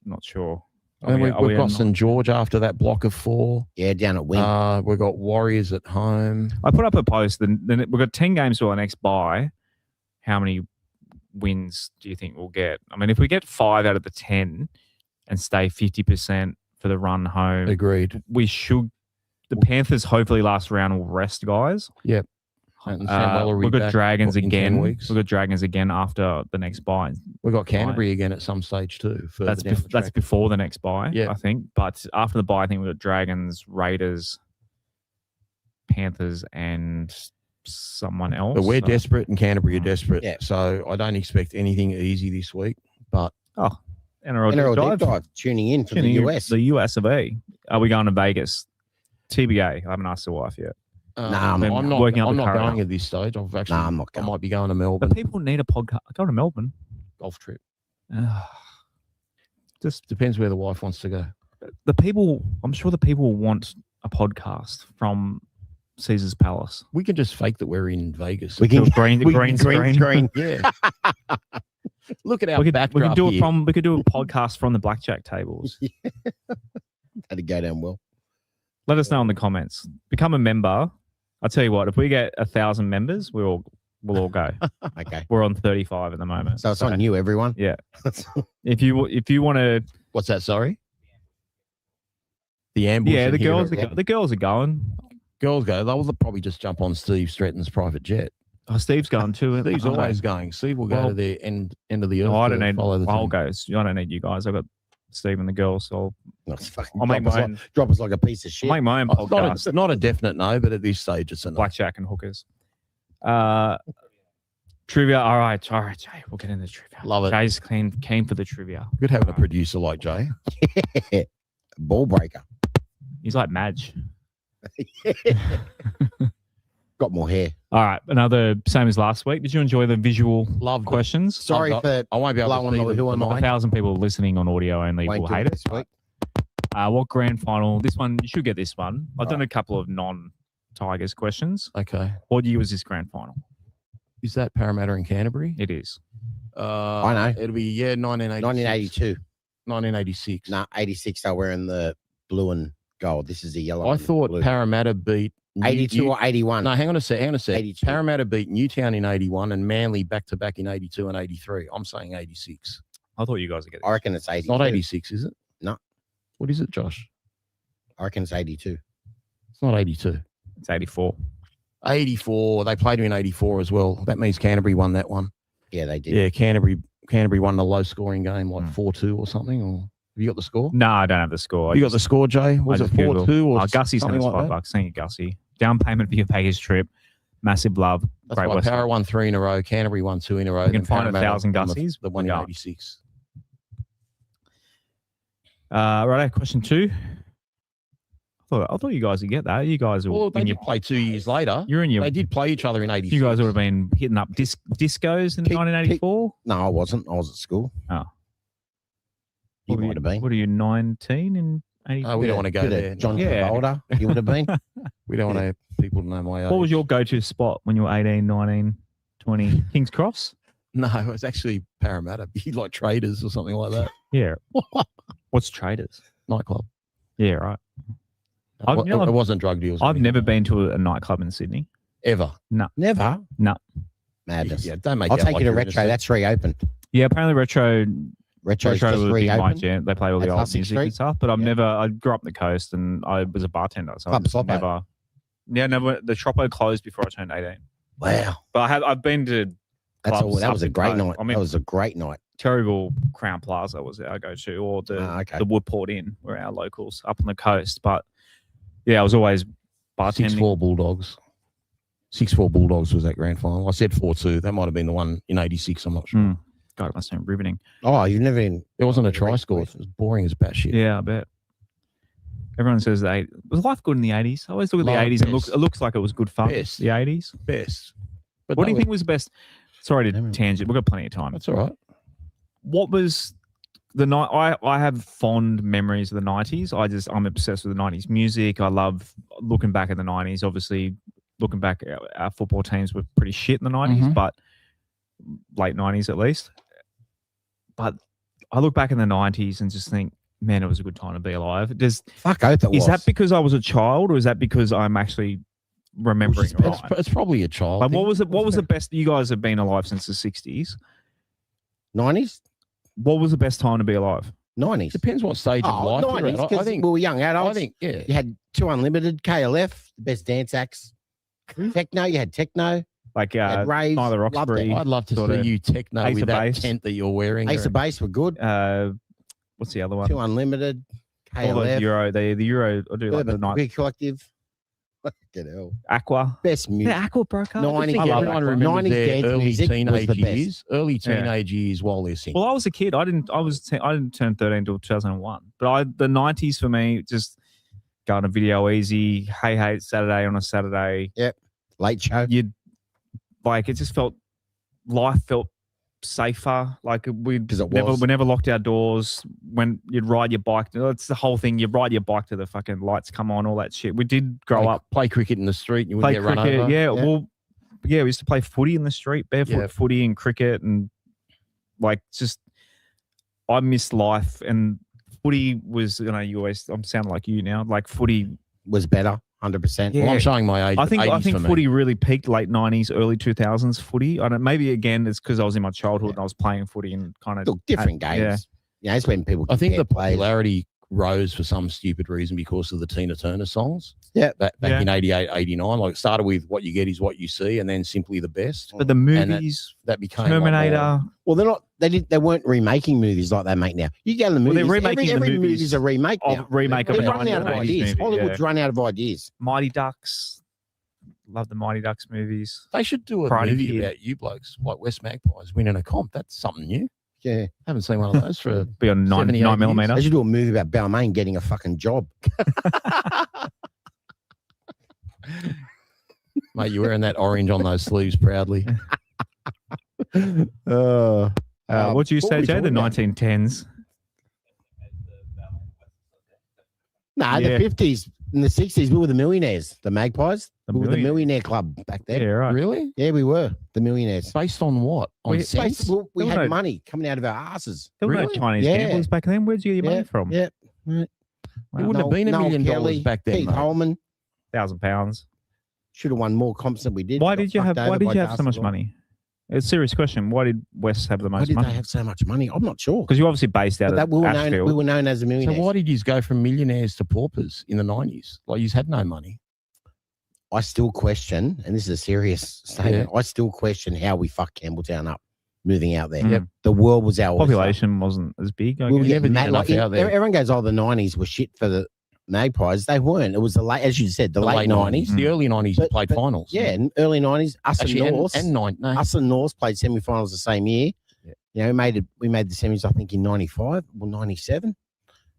Not sure. And we've got St George after that block of 4. Yeah, down at Wing. We've got Warriors at home. I put up a post. Then we've got 10 games to our next bye. How many wins do you think we'll get? I mean, if we get 5 out of the 10 and stay 50% for the run home, agreed. We should. The Panthers hopefully last round will rest guys. Yep. We've got Dragons again. We've got Dragons again after the next bye. We've got Canterbury again at some stage too. That's before the next bye, I think. But after the bye, I think we've got Dragons, Raiders, Panthers, and someone else. But we're desperate, and Canterbury are desperate. Yeah. So I don't expect anything easy this week. But NRL Deep Dive tuning in for the US. The US of A. Are we going to Vegas? TBA. I haven't asked the wife yet. I'm not going at this stage. I'm not going. I might be going to Melbourne. But people need a podcast. Go to Melbourne. Golf trip. Just depends where the wife wants to go. I'm sure the people want a podcast from Caesar's Palace. We can just fake that we're in Vegas. We can green screen. Yeah. Look at our backdrop. We could do a podcast from the blackjack tables. That'd go down well. Let us know in the comments. Become a member. I'll tell you what, if we get 1,000 members, we'll all go. Okay. We're on 35 at the moment. So it's on you, everyone. Yeah. If you want to. What's that? Sorry. The ambush. Yeah, the girls are going. Girls go. They'll probably just jump on Steve Stratton's private jet. Oh, Steve's going too. Steve's always going. Steve will go to the end of the earth. I don't need. I'll go. I don't need you guys. I've got Steve and the girls. So I'll make my own. Drop us like a piece of shit. I'll make my own podcast. Not a definite no, but at this stage it's a no. Blackjack and hookers. Trivia. All right, Jay. We'll get into the trivia. Love it. Jay's keen for the trivia. Good having a producer like Jay. Ball breaker. He's like Madge. Got more hair. All right, another same as last week. Did you enjoy the visual questions? Sorry for I won't be able to see who am I? 1,000 people listening on audio only will hate it. What grand final? This one, you should get this one. I've done a couple of non-Tigers questions. Okay. What year was this grand final? Is that Parramatta and Canterbury? It is. I know. It'll be 1982. 1986. 86. They're wearing the blue and gold. This is the yellow. I thought blue. Parramatta beat 82 or 81. No, hang on a sec. 82. Parramatta beat Newtown in 81 and Manly back to back in 82 and 83. I'm saying 86. I thought you guys would get it. I reckon it's 82. It's not 86, is it? No. What is it, Josh? I reckon it's 82. It's not 82. It's 84. 84. They played in 84 as well. That means Canterbury won that one. Yeah, they did. Yeah, Canterbury won the low scoring game, like 4-2 or something. Or have you got the score? No, I don't have the score. You got the score, Jay? Was it 4-2 or Gussie something sent us like $5. Thank you, Gussie. Down payment for your Vegas trip. Massive love. That's right. Para won 3 in a row. Canterbury won 2 in a row. You can find 1,000 Gussies. The one in 86. Right, question 2. I thought you guys would get that. You guys will. Well, they did play 2 years later. They did play each other in 86. You guys would have been hitting up discos in 1984. No, I wasn't. I was at school. Oh, you might have been. What are you, 19 in 84? We don't want to go there. John Travolta, you would have been. We don't want to have people to know my age. What was your go-to spot when you were 18, 19, 20? King's Cross? No, it was actually Parramatta. You like Traders or something like that. Yeah. What's Traders? Nightclub. Yeah, right. It wasn't drug deals. I've never been to a nightclub in Sydney. Ever. No. Never? No. Madness. Yeah, don't make I'll out take like you to you're Retro. innocent. That's reopened. Yeah, apparently Retro's Retro's just just a big night reopened. jam. They play all the At old Sussex music and Street? stuff. But I grew up on the coast and I was a bartender. So Club I just Sloppo. never. Yeah, never. The Shoppo closed before I turned 18. Wow. But I've been to That's clubs all. That up was a the great coast. night. I mean, That was a great night. Terrible Crown Plaza was our go-to, or the Okay. Woodport Inn were our locals up on the coast. But yeah, I was always bartending. 6-4 Bulldogs. 6-4 Bulldogs was that grand final. I said 4-2. That might have been the one in 86. I'm not sure. God, it must have been riveting. Oh, you've never been. There wasn't a try score. It was boring as batshit. Yeah, I bet. Everyone says was life good in the 80s? I always look at the 80s and it looks like it was good fun. Best. The 80s. Best. But What do you think was the best? Sorry to Never- tangent. We've got plenty of time. That's all right. What was the night? I have fond memories of the 90s. I'm obsessed with the 90s music. I love looking back at the 90s. Obviously, looking back, our football teams were pretty shit in the 90s, but late 90s at least. But I look back in the 90s and just think, man, it was a good time to be alive. Fuck oath it was. Is that because I was a child, or is that because I'm actually remembering it right? It's probably a child. Like, thing. what was the best? You guys have been alive since the 60s. 90s? What was the best time to be alive? 90s. Depends what stage of life you're 90s, at. I because think we were young adults. I think, yeah. You had 2 Unlimited, KLF, the best dance acts. Techno, you had techno. Like You had raves. Neither Loved Roxbury. I'd love to sort see of you techno Ace with of that Base. tent that you're wearing. Ace of Base were good. What's the other one? 2 Unlimited, All those KLF, Euro. The Euro. I do like the Urban night. Big Collective. Fucking hell. Aqua. Best music. Yeah, Aqua broke up. 90s. I love Everyone Aqua. remembers 90s their dance early music was teenage the best. years. Early teenage years while they're singing. Well, I was a kid. I didn't turn 13 until 2001. But the 90s for me, just going to Video Easy, Hey Saturday on a Saturday. Late Show. It just life felt safer. Like we never locked our doors. When you'd ride your bike, it's the whole thing. You ride your bike to the fucking lights come on, all that shit. We did grow up. Play cricket in the street and you Play wouldn't get cricket, run over. yeah. Well, yeah, we used to play footy in the street, barefoot footy and cricket, and I missed life. And footy was, I'm sounding like you now. Like footy was better, 100%. Yeah. Well, I'm showing my age. I think 80s for me. footy really peaked late 90s, early 2000s footy. I don't. Maybe again it's because I was in my childhood and I was playing footy and kind of Look, different games. Yeah. Yeah, that's when people. I think the compare players. popularity rose for some stupid reason because of the Tina Turner songs. Yeah. Back in 88, 89. Like it started with What You Get Is What You See and then Simply the Best. But the movies, that became Terminator. Well, they're not. They weren't remaking movies like they make now. You go to the movies. they're remaking every the movies movie's a remake now. remake of They've a run out of 1980s ideas. movie, Hollywood's run out of ideas. Mighty Ducks. Love the Mighty Ducks movies. They should do a Karate movie Kid. about you blokes, like West Magpies winning a comp. That's something new. Yeah. Haven't seen one of those for Be on 9 78 years. millimeter. They should do a movie about Balmain getting a fucking job. Mate, you're wearing that orange on those sleeves proudly. What do you say, we Jay? The talking about? 1910s. No, Yeah. the 50s and the 60s, we were the millionaires, the Magpies. The We were the Millionaires. millionaire club back then. Yeah, right. Really? Yeah, we were the millionaires. Based on what? On sense? Well, we There had were no- money coming out of our asses. There were no Really? Chinese Yeah. gamblers back then. Where'd you get your money from? Yeah. Wow. It wouldn't have been $1 million Kelly, back then. Keith mate. Holman £1,000. should have won more comps than we did. Why Got did you fucked have? over Why did by you have so much Darcy money? It's a serious question. Why did West have the Why most did money? they have so much money? I'm not sure. Because you're obviously based out But that of we were known. Ashfield. We were known as the So millionaires. why did you go from millionaires to paupers in the 90s? Like you had no money. I still question, and this is a serious statement. I still question how we fucked Campbelltown up, moving out there. Yep. The world was our oyster. Population wasn't as big. I We were guess. getting never mad. did Like, enough out there. everyone goes, "Oh, the '90s were shit for the Magpies." They weren't. It was the late, as you said, the late '90s. The early 90s you But- played but- finals. Yeah, and early '90s. Us Actually, and North. Us and North played semi-finals the same year. Yeah. You know, we made the semis, I think, in '95 or '97,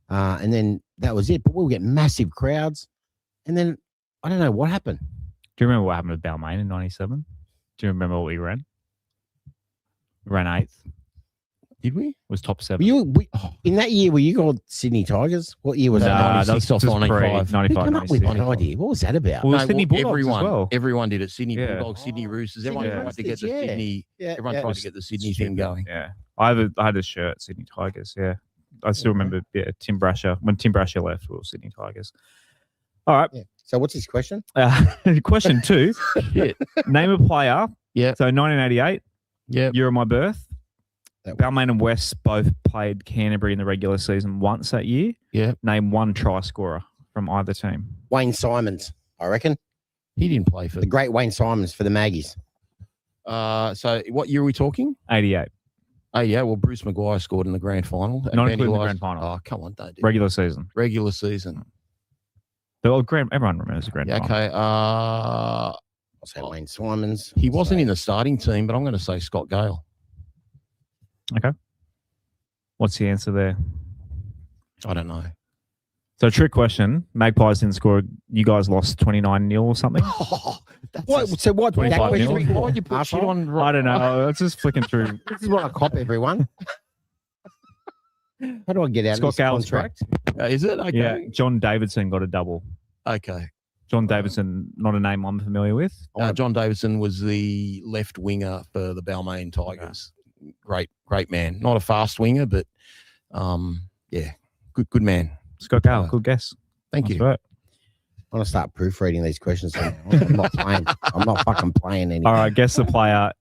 and then that was it. But we were getting massive crowds, and then I don't know what happened. Do you remember what happened with Balmain in '97? Do you remember what we ran? We ran 8th. Did we? Was top 7. In that year, were you called Sydney Tigers? What year was that? That was just 95. 95. Who came up with 96. that idea? What was that about? Well, Sydney Bulldogs everyone, as well. everyone did it. Sydney Yeah. Bulldogs, Sydney Roosters. Sydney Everyone tried to get the Roosters, Sydney. Everyone tried to get the Sydney thing going. Yeah. I had a shirt, Sydney Tigers. Yeah. I still remember Tim Brasher. When Tim Brasher left, we were Sydney Tigers. All right. Yeah. So what's his question? Question 2. Name a player. Yeah. So 1988. Yeah. Year of my birth. Balmain and West both played Canterbury in the regular season once that year. Yeah. Name one try scorer from either team. Wayne Simons, I reckon. He didn't play for The great Wayne Simons for the Maggies. So what year are we talking? 88. Oh, yeah. Well, Bruce Maguire scored in the grand final. Not including the grand final. Oh, come on, don't do Regular season. Regular season. Everyone remembers the grand final. Okay. I'll say Wayne Simons. He wasn't in the starting team, but I'm going to say Scott Gale. Okay. What's the answer there? I don't know. So, trick question. Magpies didn't score. You guys lost 29-0 or something? What? So what? 25 That nil. question- Why would you put shit on? I don't know. I was just flicking through. This is what I cop, everyone. How do I get out Scott of this Gale's contract? Is it? Okay. Yeah. John Davidson got a double. Okay. John Davidson, not a name I'm familiar with. John Davidson was the left winger for the Balmain Tigers. Great man. Not a fast winger, but yeah, good man. Scott Gale, good guess. Thank That's you. right. I want to start proofreading these questions. I'm not playing. I'm not fucking playing anymore. All right, guess the player.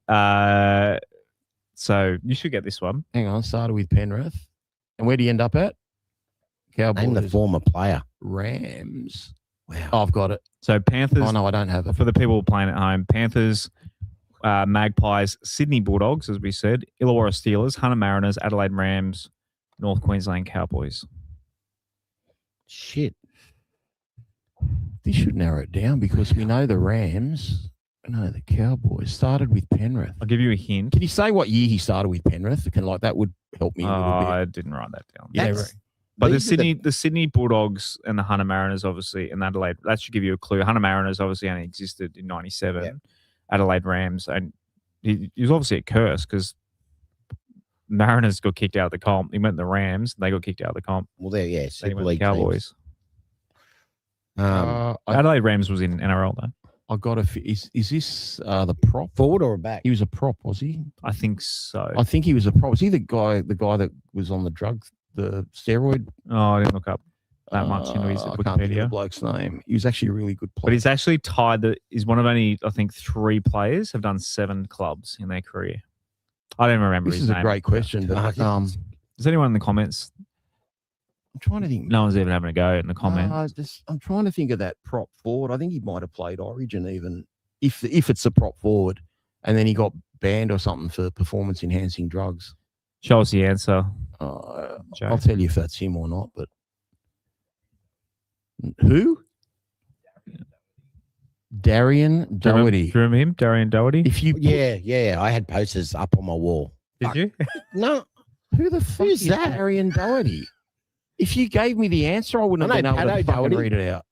So you should get this one. Hang on. Started with Penrith. And where do you end up at? Cowboys. Name the former player. Rams. Wow. Oh, I've got it. So Panthers. Oh, no, I don't have it. For the people playing at home, Panthers, Magpies, Sydney Bulldogs, as we said, Illawarra Steelers, Hunter Mariners, Adelaide Rams, North Queensland Cowboys. Shit. This should narrow it down because we know the Rams. No, the Cowboys started with Penrith. I'll give you a hint. Can you say what year he started with Penrith? That would help me a little bit. I didn't write that down. Yeah, That's- right. But These are the Sydney Bulldogs and the Hunter Mariners, obviously, and Adelaide, that should give you a clue. Hunter Mariners obviously only existed in 97. Yep. Adelaide Rams, and he was obviously a curse because Mariners got kicked out of the comp. He went to the Rams, they got kicked out of the comp. Well, there, yeah. Then he Super went to the League Cowboys. Adelaide Rams was in NRL though. I got is this the prop? Forward or back? He was a prop, was he? I think so. I think he was a prop. Was he the guy that was on the drugs, the steroid? Oh, I didn't look up that much into his I can't think of the Wikipedia. bloke's name. He was actually a really good player. But he's actually tied. He's one of only, I think, 3 players have done 7 clubs in their career. I don't remember This his is name. a great question, but Is anyone in the comments? I'm trying to think. No one's even having a go in the comments. I'm trying to think of that prop forward. I think he might have played Origin even if it's a prop forward, and then he got banned or something for performance enhancing drugs. Show us the answer. Joe. I'll tell you if that's him or not. But who? Darian Doherty. Do you remember him? Darian Doherty? If you Yeah. I had posters up on my wall. Did you? No, who the fuck Who's is that? Darian Doherty? If you gave me the answer, I wouldn't I have know been able to Paddo fucking Doherty. read it out.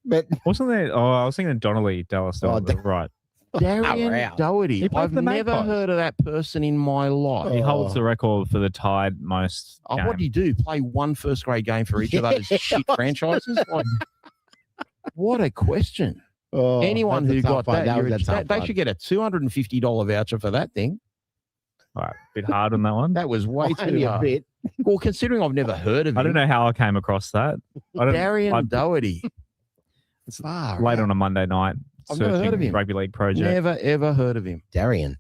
but Wasn't there? Oh, I was thinking of Donnelly Dallas. Oh, Right. Darian wow. Doherty. He played I've for the never Magpies. heard of that person in my life. He Oh. holds the record for the tied most. Oh, what do you do? Play one first grade game for each of those shit franchises? Like, what a question. Anyone that's who a tough got one. that, was a tough they one. should get a $250 voucher for that thing. All right, bit hard on that one. That was way Only too a hard. bit. Well, considering I've never heard of him. I don't know how I came across that. Darian Doherty. It's far Late out. on a Monday night, I've never heard of searching him. rugby league project. Never, ever heard of him. Darian.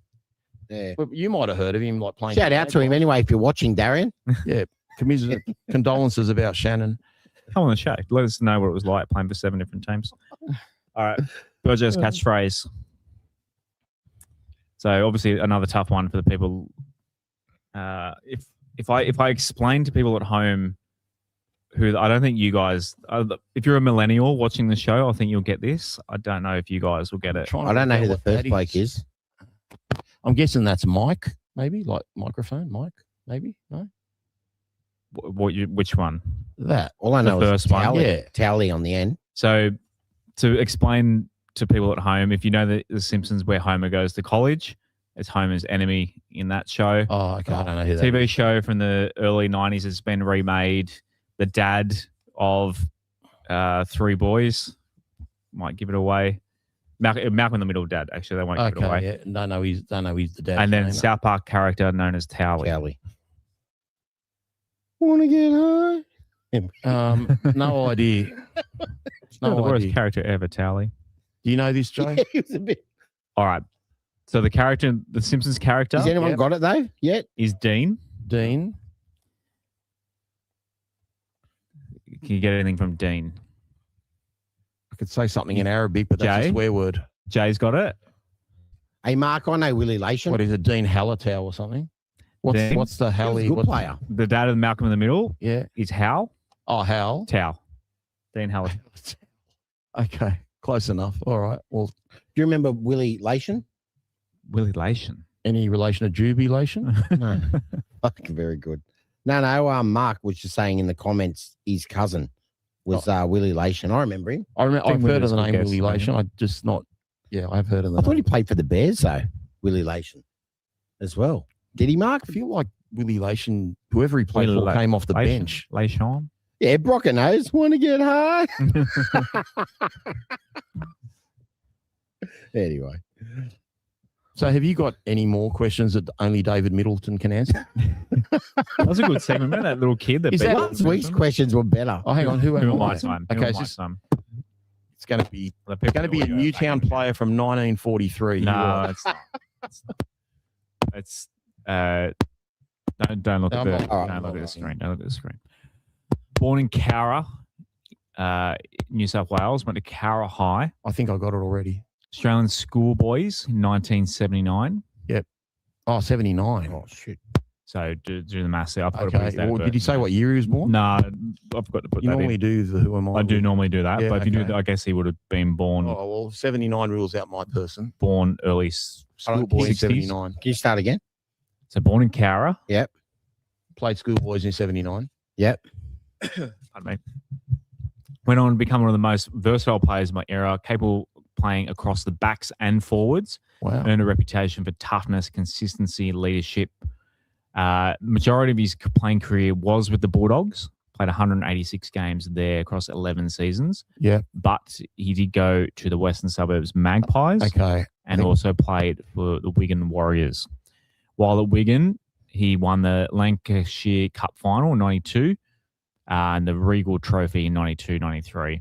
Yeah. But you might have heard of him, like playing. Shout out to him anyway if you're watching, Darian. Condolences about Shannon. Come on the show. Let us know what it was like playing for 7 different teams. All right. Burgess catchphrase. So obviously another tough one for the people. If I explain to people at home who I don't think you guys, if you're a millennial watching the show, I think you'll get this. I don't know if you guys will get it. I don't know who the first bloke is. I'm guessing that's Mike, maybe like microphone, Mike, maybe no. Which one? That All I know The is first one. Towley, Yeah. Towley on the end. So to explain to people at home, if you know the Simpsons where Homer goes to college, as Homer's enemy in that show. Oh, okay. I don't know who that TV is. show from the early 90s has been remade. The dad of Three Boys might give it away. Malcolm in the Middle dad, actually. They won't give it away. Yeah. Don't know he's the dad. And then South Park character known as Towley. Towley. Want to get high? No idea. No the worst character ever, Towley. Do you know this, Joe? Yeah, he was a bit. All right. So the Simpsons character. Has anyone got it though yet? Is Dean. Dean. Can you get anything from Dean? I could say something in Arabic, but that's Jay? a swear word. Jay's got it. Hey, Mark, I know Willie Lation. What is it? Dean Hallertau or something? What's the Halley? Good player. The dad of Malcolm in the Middle. Yeah. Is Hal. Oh, Hal. Tao. Dean Howard. Okay. Close enough. All right. Well, do you remember Willie Lation? Willie Lation. Any relation to Jubilation? No. Okay, very good. No. Mark was just saying in the comments his cousin was Willie Lation. I remember him. I've heard of the name guess, Willie Lation. I just not. Yeah, I've heard of the I thought name. he played for the Bears though, Willie Lation, as well. Did he, Mark? I feel like Willie Lation, whoever he played Willie for, came off the Lation. bench. Lation. Yeah, Brocken knows. Want to get high? Anyway. So have you got any more questions that only David Middleton can answer? That was a good segment. Remember that little kid that Is beat that Last week's questions were better. Oh, hang on. Who Who am am I? I, Simon? Okay, it's going to be a Newtown player from 1943. No, it's not. It's don't look at the don't look at the screen. Don't look at the screen. Born in Cowra, New South Wales, went to Cowra High. I think I got it already. Australian schoolboys in 1979. Yep. Oh, 79. Oh, shit. So do the maths there. I've got to Okay. put his date Well, of did you birth. say what year he was born? No, I've got to put You that normally in. do the who am I? I do normally do that, Yeah, but if you do okay. that, I guess he would have been born Oh, well, 79 rules out my person. early Schoolboy in 60s. 79. Can you start again? So born in Cowra. Played schoolboys in 79. Yep. Pardon me. Went on to become one of the most versatile players of my era, capable of playing across the backs and forwards. Wow. Earned a reputation for toughness, consistency, leadership. Majority of his playing career was with the Bulldogs. Played 186 games there across 11 seasons. Yeah. But he did go to the Western Suburbs Magpies Okay. and also played for the Wigan Warriors. While at Wigan, he won the Lancashire Cup final in 92 and the Regal Trophy in 92-93.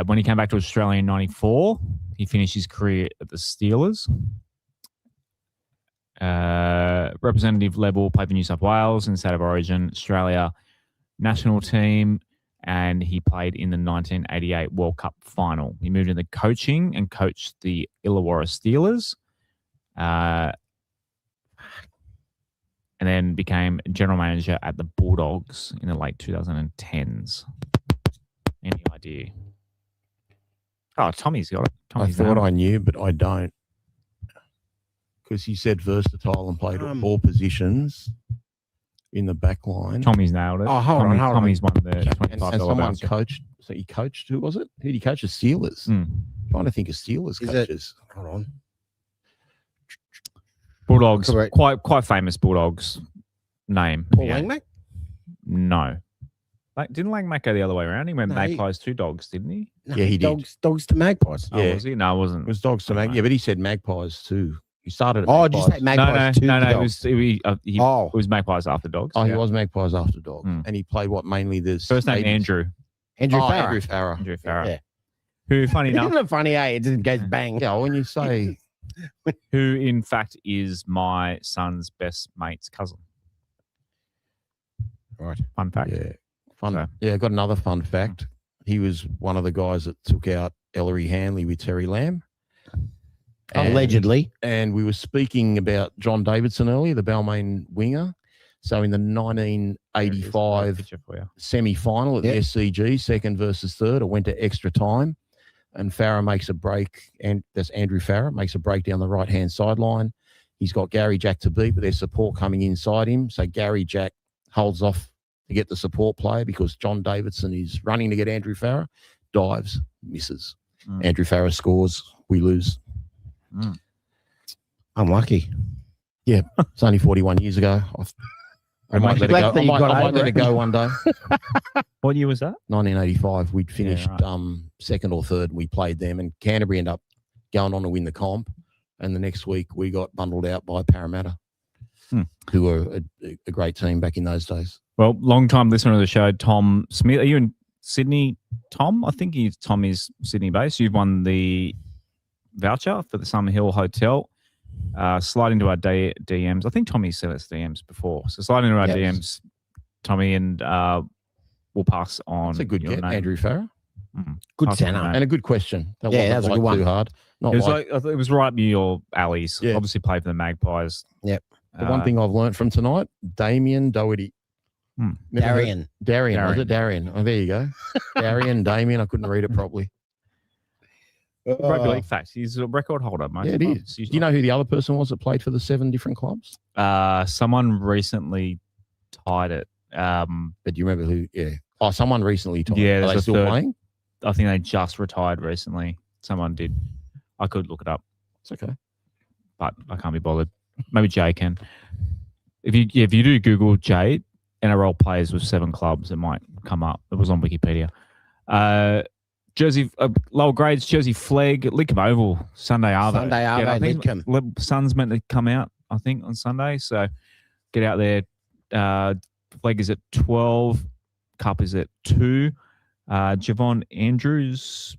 When he came back to Australia in 94, he finished his career at the Steelers. Representative level, played for New South Wales in State of Origin, Australia national team, and he played in the 1988 World Cup final. He moved into coaching and coached the Illawarra Steelers, and then became general manager at the Bulldogs in the late 2010s. Any idea? Oh, Tommy's got it. I thought I knew, but I don't. Because he said versatile and played all positions in the back line. Tommy's nailed it. Oh, hold on. Tommy's won the And $25 someone voucher. coached. So he coached. Who was it? Who did he coach? The Steelers. Trying to think of Steelers Is coaches. Hold on. Bulldogs, Correct. quite famous Bulldogs name. Paul Yeah. Langmack? No. Didn't Langmack go the other way around? He went No, he- Magpies to Dogs, didn't he? No, Yeah, he did. Dogs to Magpies. Oh, Yeah. was he? No, it wasn't. It was Dogs to Magpies. Yeah, but he said Magpies too. He started at Oh, did you Magpies. say Magpies to no. It Dogs? was Magpies after Dogs. Oh, yeah. he was Magpies after Dogs. Mm. And he played what mainly the First name 80s. Andrew. Andrew Farrar. Andrew Farrar. Andrew Farrar. Yeah. Who, funny enough, Isn't it funny, It just goes bang. Yeah, when you say who in fact is my son's best mate's cousin. Right. Fun fact. yeah, fun. So- Yeah, got another fun fact. He was one of the guys that took out Ellery Hanley with Terry Lamb. And- Allegedly. And we were speaking about John Davidson earlier, the Balmain winger. So in the 1985 Picture for you. semi-final at Yep. the SCG, second versus third, it went to extra time. And Farrar makes a break, and that's Andrew Farrar, makes a break down the right-hand sideline. He's got Gary Jack to beat, but there's support coming inside him. So Gary Jack holds off to get the support player because John Davidson is running to get Andrew Farrar, dives, misses. Mm. Andrew Farrar scores, we lose. Unlucky. Yeah, it's only 41 years ago. I might let it go one day. What year was that? 1985. We'd finished second or third, and we played them, and Canterbury ended up going on to win the comp. And the next week, we got bundled out by Parramatta, who were a great team back in those days. Well, long-time listener of the show, Tom Smith. Are you in Sydney, Tom? I think Tom is Sydney-based. You've won the voucher for the Summer Hill Hotel. Slide into our DMs. I think Tommy sent us DMs before. So slide into our DMs, Tommy, and we'll pass on. That's a good get, Andrew Farah. Good center. And a good question. That was a good one. Too hard. It was right up your alleys. Yeah. Obviously played for the Magpies. Yep. The one thing I've learned from tonight, Damien Doherty. Darian. Was it Darian? Oh, there you go. Darian, Damien. I couldn't read it properly. Rugby league facts. He's a record holder, mate. Yeah, it is. Do you know who the other person was that played for the 7 different clubs? Someone recently tied it. But do you remember who? Yeah. Oh, someone recently tied it. Yeah, Are they still playing? I think they just retired recently. Someone did. I could look it up. It's okay. But I can't be bothered. Maybe Jay can. If you do Google Jay, NRL players with 7 clubs, it might come up. It was on Wikipedia. Jersey, lower grades, Jersey Flag, Lidcombe Oval, Sunday Arvo. Sunday Arvo, Lidcombe. Sun's meant to come out, I think, on Sunday. So get out there. Flag is at 12. Cup is at 2. Javon Andrews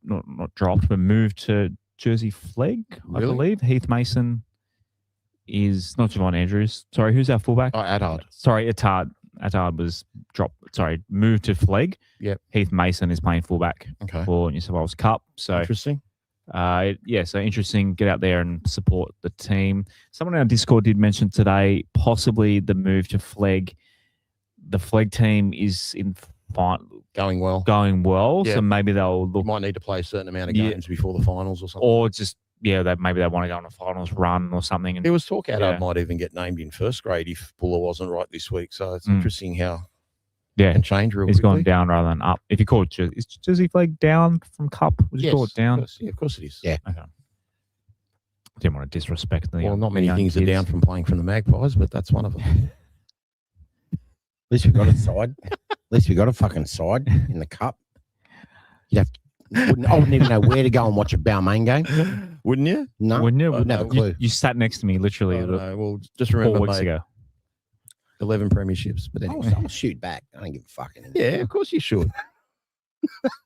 not dropped, but moved to Jersey Flag, I believe. Heath Mason is not Javon Andrews. Sorry, who's our fullback? Oh, Adel. Sorry, Attard. Attard was moved to Flag. Yep. Heath Mason is playing fullback for New South Wales Cup. So interesting. So interesting. Get out there and support the team. Someone in our Discord did mention today possibly the move to Flag. The Flag team is in going well. Yep. So maybe they'll look. Might need to play a certain amount of games before the finals or something. Or just maybe they want to go on a finals run or something. And there was talk Adel might even get named in first grade if Buller wasn't right this week. So it's interesting how it can change real quickly. It's gone down rather than up. If you call it is Jersey Flag down from Cup? Would you call it down? Of course it is. Yeah. Okay. Didn't want to disrespect them. Well, not many things are down from playing from the Magpies, but that's one of them. At least we got a side. At least we got a fucking side in the Cup. I wouldn't even know where to go and watch a Balmain game. Wouldn't you? No. Wouldn't you? Wouldn't have a clue. You sat next to me literally. Well, just remember 4 weeks ago. 11 premierships. But anyway. I'll shoot back. I don't give a fuck. Yeah, of course you should.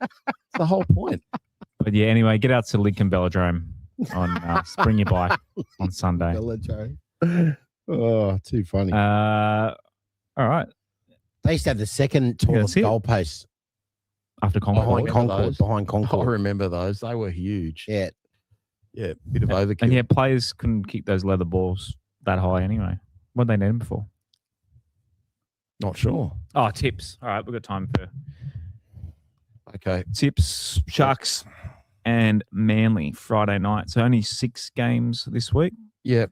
That's the whole point. But yeah, anyway, get out to Lincoln Velodrome on bring your bike on Sunday. Velodrome. Oh, too funny. All right. They used to have the second tallest goalpost after Concord. Behind Concord. I remember those. They were huge. Yeah. Yeah, bit of overkill. And yeah, players couldn't kick those leather balls that high anyway. What did they need them for? Not sure. Oh, tips. All right, we've got time for tips. Sharks and Manly Friday night. So only 6 games this week. Yeah.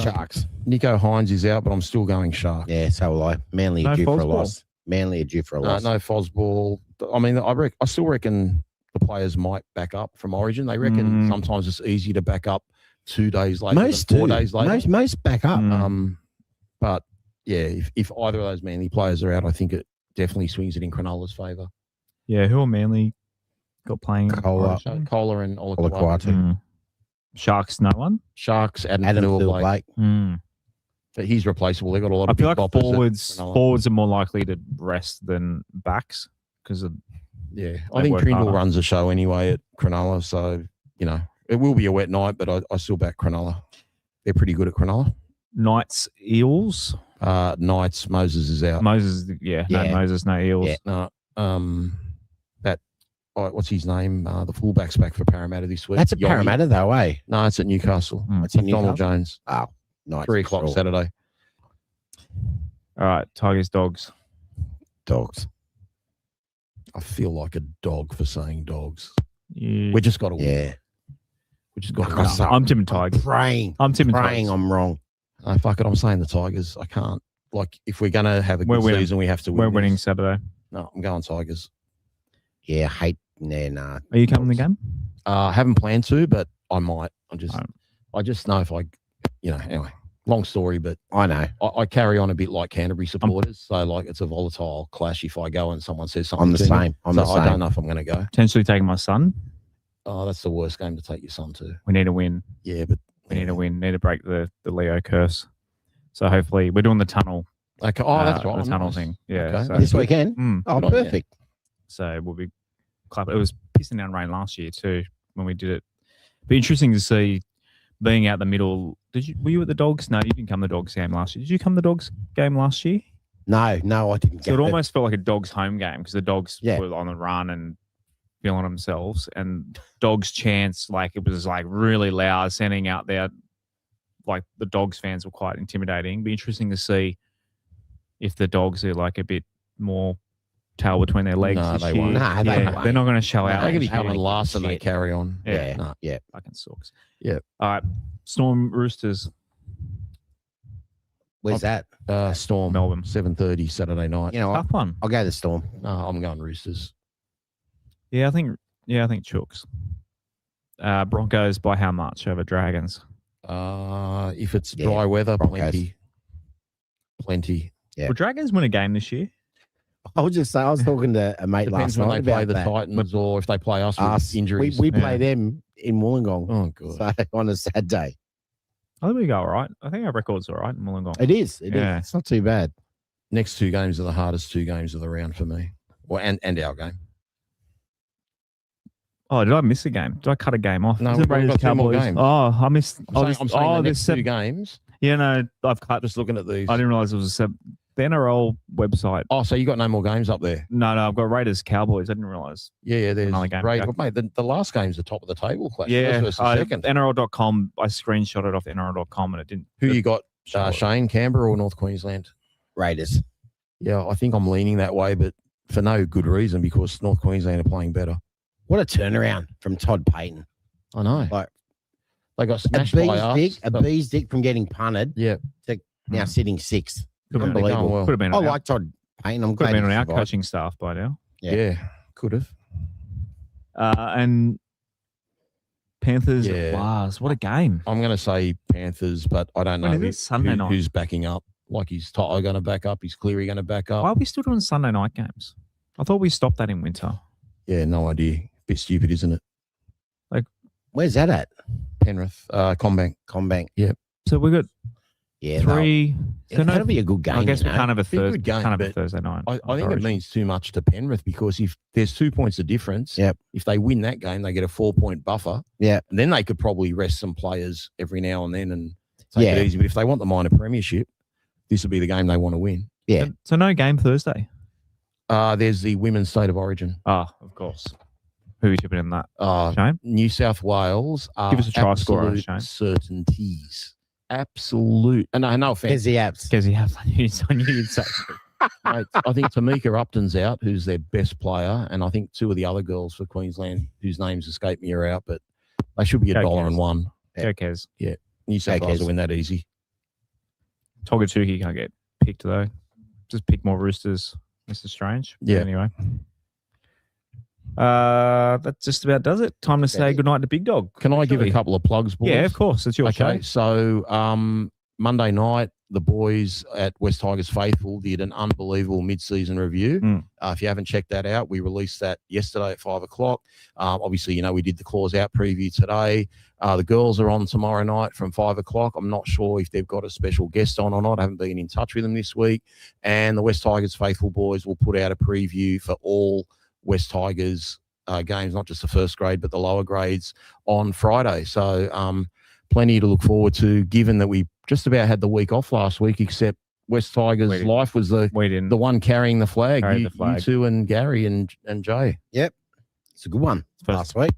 Sharks. Nico Hines is out, but I'm still going Shark. Yeah, so will I. Manly are due for a loss. Manly are due for a loss. No Fosball. I mean, I still reckon the players might back up from Origin. They reckon sometimes it's easy to back up 2 days later than 4 days later. Most back up. But yeah, if either of those Manly players are out, I think it definitely swings it in Cronulla's favour. Yeah, who are Manly got playing? Kohler and Olakwatu. Sharks, no one. Sharks, Adam Blake. But he's replaceable. They've got a lot of. I feel like forwards are more likely to rest than backs because of. Yeah, I think Trindle runs the show anyway at Cronulla, so it will be a wet night, but I still back Cronulla. They're pretty good at Cronulla. Knights, Eels. Knights, Moses is out. Moses, no Moses, no Eels. Yeah. No, what's his name? The fullback's back for Parramatta this week. That's at Parramatta though, eh? No, it's at Newcastle. It's in Donald Jones. Oh, nice. 3 o'clock Saturday. All right, Tigers, Dogs. Dogs. I feel like a dog for saying dogs. Yeah. We just got to win. Yeah. We just got to win. I'm Tim and Tigers. I'm Tim and Tigers. I'm wrong. Fuck it. I'm saying the Tigers. I can't. Like, if we're going to have a good season, we have to win. We're winning Saturday. No, I'm going Tigers. Yeah, nah. Are you coming to the game? I haven't planned to, but I might. I just know if I, anyway, long story, but I know. I carry on a bit like Canterbury supporters. So, like, it's a volatile clash if I go and someone says something. I'm the same. I don't know if I'm going to go. Potentially taking my son. Oh, that's the worst game to take your son to. We need a win. Yeah, but we need a win. Need to break the Leo curse. So hopefully we're doing the tunnel. Okay. Oh, that's right. The tunnel thing. Yeah. Okay. So This weekend? Oh, perfect. So we'll be clapping. It was pissing down rain last year too when we did it. Be interesting to see being out the middle. Were you at the Dogs? No, you didn't come to the Dogs game last year. Did you come to the Dogs game last year? No, I didn't. So it almost felt like a Dogs home game because the Dogs were on the run and feeling themselves, and Dogs chants it was really loud, sending out there. Like the Dogs fans were quite intimidating. Be interesting to see if the Dogs are a bit more tail between their legs. No, this they year. won't. Nah, they're not going to show out. They're going to be coming last and they carry on. Yeah. Fucking sucks. Yeah. All right. Storm Roosters. Where's that? Storm. Melbourne. 7:30 Saturday night. You know what? Tough one. I'll go the Storm. No, I'm going Roosters. Yeah, I think Chooks. Broncos by how much over Dragons? If it's dry weather, Broncos. Plenty. Yeah. Will Dragons win a game this year? I was talking to a mate Depends last when night they play about the that. Titans or if they play us with injuries. We play them in Wollongong. Oh, good. So on a sad day. I think we go all right. I think our record's all right in Wollongong. It is. It is. It's not too bad. Next 2 games are the hardest 2 games of the round for me. Well, and our game. Oh, did I miss a game? Did I cut a game off? No, Is it we've got 2 more games. Oh, I missed. I'm saying the next 2 games. Yeah, no, I've cut. Just looking at these. I didn't realize it was the NRL website. Oh, so you got no more games up there? No, I've got Raiders Cowboys. I didn't realize. Yeah, there's another game. Mate, the last game's the top of the table clash. Yeah, First versus second. NRL.com. I screenshotted off NRL.com and it didn't. Who you got? Shane, Canberra or North Queensland? Raiders. Yeah, I think I'm leaning that way, but for no good reason because North Queensland are playing better. What a turnaround from Todd Payton. I know. Like they got smashed by us. A bee's dick from getting punted. Yeah. To now sitting 6th. Unbelievable. Well. Could have been. I like Todd Payton. I'm could glad have been on our survived. coaching staff by now. Yeah, could have. And Panthers. Yeah. Bars. What a game. I'm going to say Panthers, but I don't know Sunday night. Who's backing up. Like, is Toto going to back up? Is Cleary going to back up? Why are we still doing Sunday night games? I thought we stopped that in winter. Yeah, no idea. Bit stupid, isn't it? Where's that at? Penrith, Combank. Yeah. So we got 3. So that'll be a good game. I guess we're kind of a good game, Thursday night. I think it means too much to Penrith because if there's 2 points of difference, if they win that game, they get a 4-point buffer. Yeah. And then they could probably rest some players every now and then and take it easy. But if they want the minor premiership, this will be the game they want to win. Yeah. So no game Thursday. There's the Women's State of Origin. Ah, of course. Who are you tipping in that? Shane? New South Wales are Give us a try scorer, Shane. certainties. Absolute. No offense. Kezi Apps. I knew you'd say. Mate, I think Tamika Upton's out, who's their best player, and I think 2 of the other girls for Queensland, whose names escape me, are out, but they should be $1.01. Go Kez. Yeah. New South Wales will win that easy. Togachuki can't get picked, though. Just pick more Roosters, Mr. Strange. Yeah. Anyway. That just about does it. Time to say goodnight to Big Dog. Can I give a couple of plugs, boys? Yeah, of course. It's your show. So Monday night, the boys at West Tigers Faithful did an unbelievable mid-season review. If you haven't checked that out, we released that yesterday at 5:00. Obviously, we did the clause out preview today. The girls are on tomorrow night from 5:00. I'm not sure if they've got a special guest on or not. I haven't been in touch with them this week. And the West Tigers Faithful boys will put out a preview for all West Tigers games, not just the first grade, but the lower grades on Friday. So plenty to look forward to, given that we just about had the week off last week, except West Tigers' life was the one carrying the flag. You 2 and Gary and Jay. Yep. It's a good one. Last week.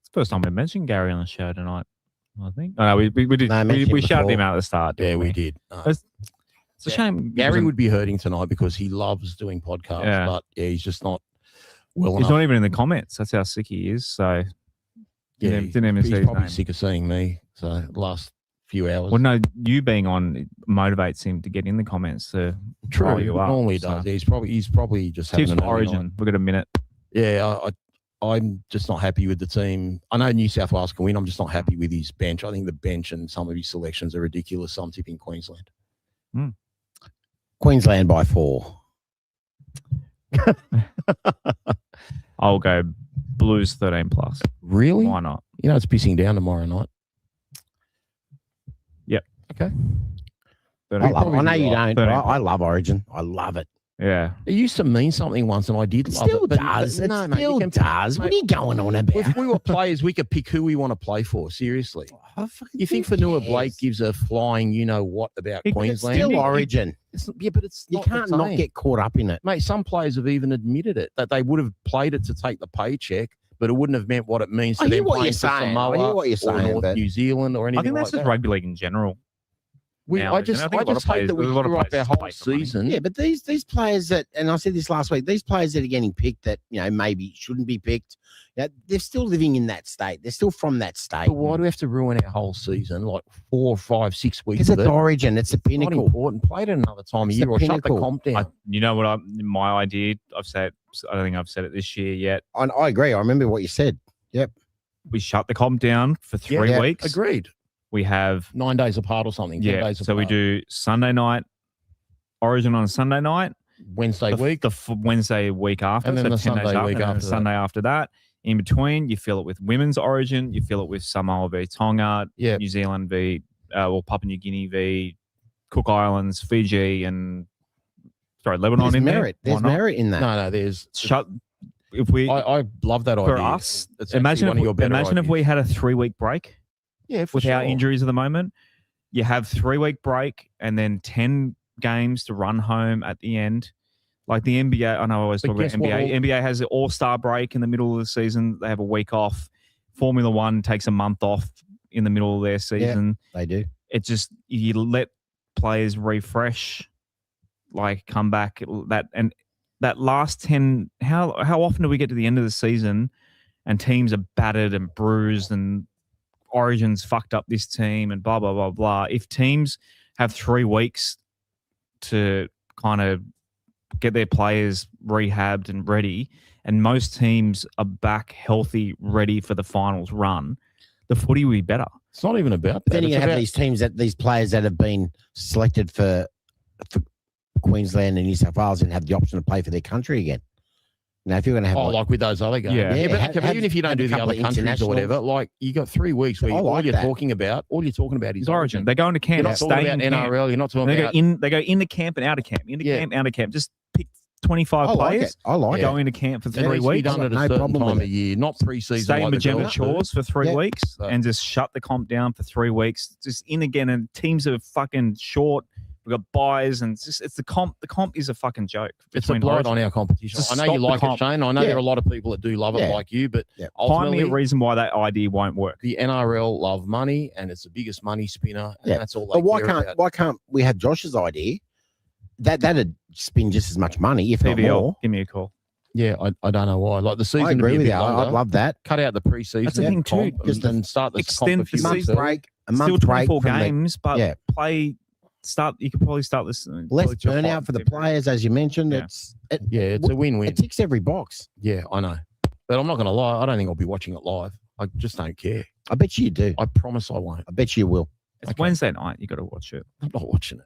It's the first time we mentioned Gary on the show tonight, I think. Oh, no, we did. No, we shouted him out at the start. Yeah, we did. It's a shame. Gary would be hurting tonight because he loves doing podcasts, but he's just not well enough. He's not even in the comments. That's how sick he is. So didn't even see he's his probably name. sick of seeing me. So last few hours. Well, no, you being on motivates him to get in the comments to True. you up. Normally does. He's probably just having Tips an for Origin. We've got a minute. Yeah, I'm just not happy with the team. I know New South Wales can win. I'm just not happy with his bench. I think the bench and some of his selections are ridiculous. So I'm tipping Queensland. Queensland by 4. I'll go Blues 13 plus. Really? Why not? You know, it's pissing down tomorrow night. Yep. Okay. I know you don't, but 13. I love Origin. I love it. Yeah. It used to mean something once, and I did It love still it. But does. no, It mate, still you can, does. mate, What are you going on about? if we were players, we could pick who we want to play for. Seriously. You think Fanua Blake gives a flying, you know what, about Queensland? Still Origin. But it's You not can't the not same. get caught up in it. Mate, some players have even admitted it, that they would have played it to take the paycheck, but it wouldn't have meant what it means to I hear them what playing you're for saying. Samoa I hear what you're or saying, North but New Zealand or anything I think that's like just that. rugby league in general. I nowadays. just And I think a lot of hate that we players- a lot of screw up our players whole play for money. season. yeah, but these players that, and I said this last week, these players that are getting picked that, you know, maybe shouldn't be picked, they're still living in that state. They're still from that state. But why do we have to ruin our whole season, like 4, 5, 6 weeks Because of it's it? Origin. It's the It's not pinnacle. important. Play it another time of It's year the or shut the pinnacle. comp down. You know what? My idea. I've said. I don't think I've said it this year yet. I agree. I remember what you said. We shut the comp down for 3 weeks. Agreed. We have 9 days apart or something. 10 days So we apart. do Sunday night Origin on Sunday night. Wednesday week. The Wednesday week after, And then the 10 days Sunday after, week and then after the that. Sunday after that. In between, you fill it with women's Origin. You fill it with Samoa v Tonga, Yeah. New Zealand v Papua New Guinea v Cook Islands, Fiji, and Lebanon. There's in merit. there. There's Why not? merit in that. No, there's. Shut. If we I love that idea. for us, It's imagine actually one of your better if we ideas. had a 3-week break Yeah, for without sure. injuries at the moment. You have 3-week break and then 10 games to run home at the end. Like the NBA, I know I always But talk about guess what, NBA. NBA has an all-star break in the middle of the season. They have a week off. Formula One takes a month off in the middle of their season. They do. It just, you let players refresh, like come back. That last 10, how often do we get to the end of the season and teams are battered and bruised and Origin's fucked up this team and blah, blah, blah, blah. If teams have 3 weeks to kind of get their players rehabbed and ready, and most teams are back healthy, ready for the finals run, the footy will be better. It's not even about that. Then you It's have about- these players that have been selected for Queensland and New South Wales and have the option to play for their country again. Now, if you're going to have like with those other games. Yeah. but have- even if you don't have do a the couple other of countries or internationals. whatever, like you got 3 weeks where I all like you're that. talking about is It's Origin. They go into camp, You're not stay talking in about camp. NRL. You're not talking They about. go into camp and out of camp, into Yeah. camp, out of camp. Just pick 25 I like players. it. I like Go it. into camp for It 3 needs to be weeks. done at a No certain problem time with of year, not pre-season. Stay in like the Magenta girls do. Shores for 3 Yeah. weeks So- and just shut the comp down for 3 weeks. Just in again, and teams are fucking short. We've got buys, and it's the comp. The comp is a fucking joke. It's a between blight Origin. on our competition. Just I know stop you the like it, comp. Shane. I know Yeah. there are a lot of people that do love it Yeah. like you, but Yeah. Find me ultimately, a reason why that idea won't work. the NRL love money, and it's the biggest money spinner, and Yeah. that's all they But care about. why can't we have Josh's idea? That'd spin just as much money, if not PVL, more. give me a call. Yeah, I don't know why. Like the season I to agree be a with bit you. longer, I'd love that. cut out the pre-season. That's the thing too, comp just and start the extend comp a few the months season early. Break, a Still month break 24 from the- games, but yeah. play. You could probably start this. less burnout for the players, as you mentioned. Yeah. Yeah, it's a win-win. It ticks every box. Yeah, I know. But I'm not going to lie. I don't think I'll be watching it live. I just don't care. I bet you do. I promise I won't. I bet you will. It's Okay. Wednesday night. You got to watch it. I'm not watching it.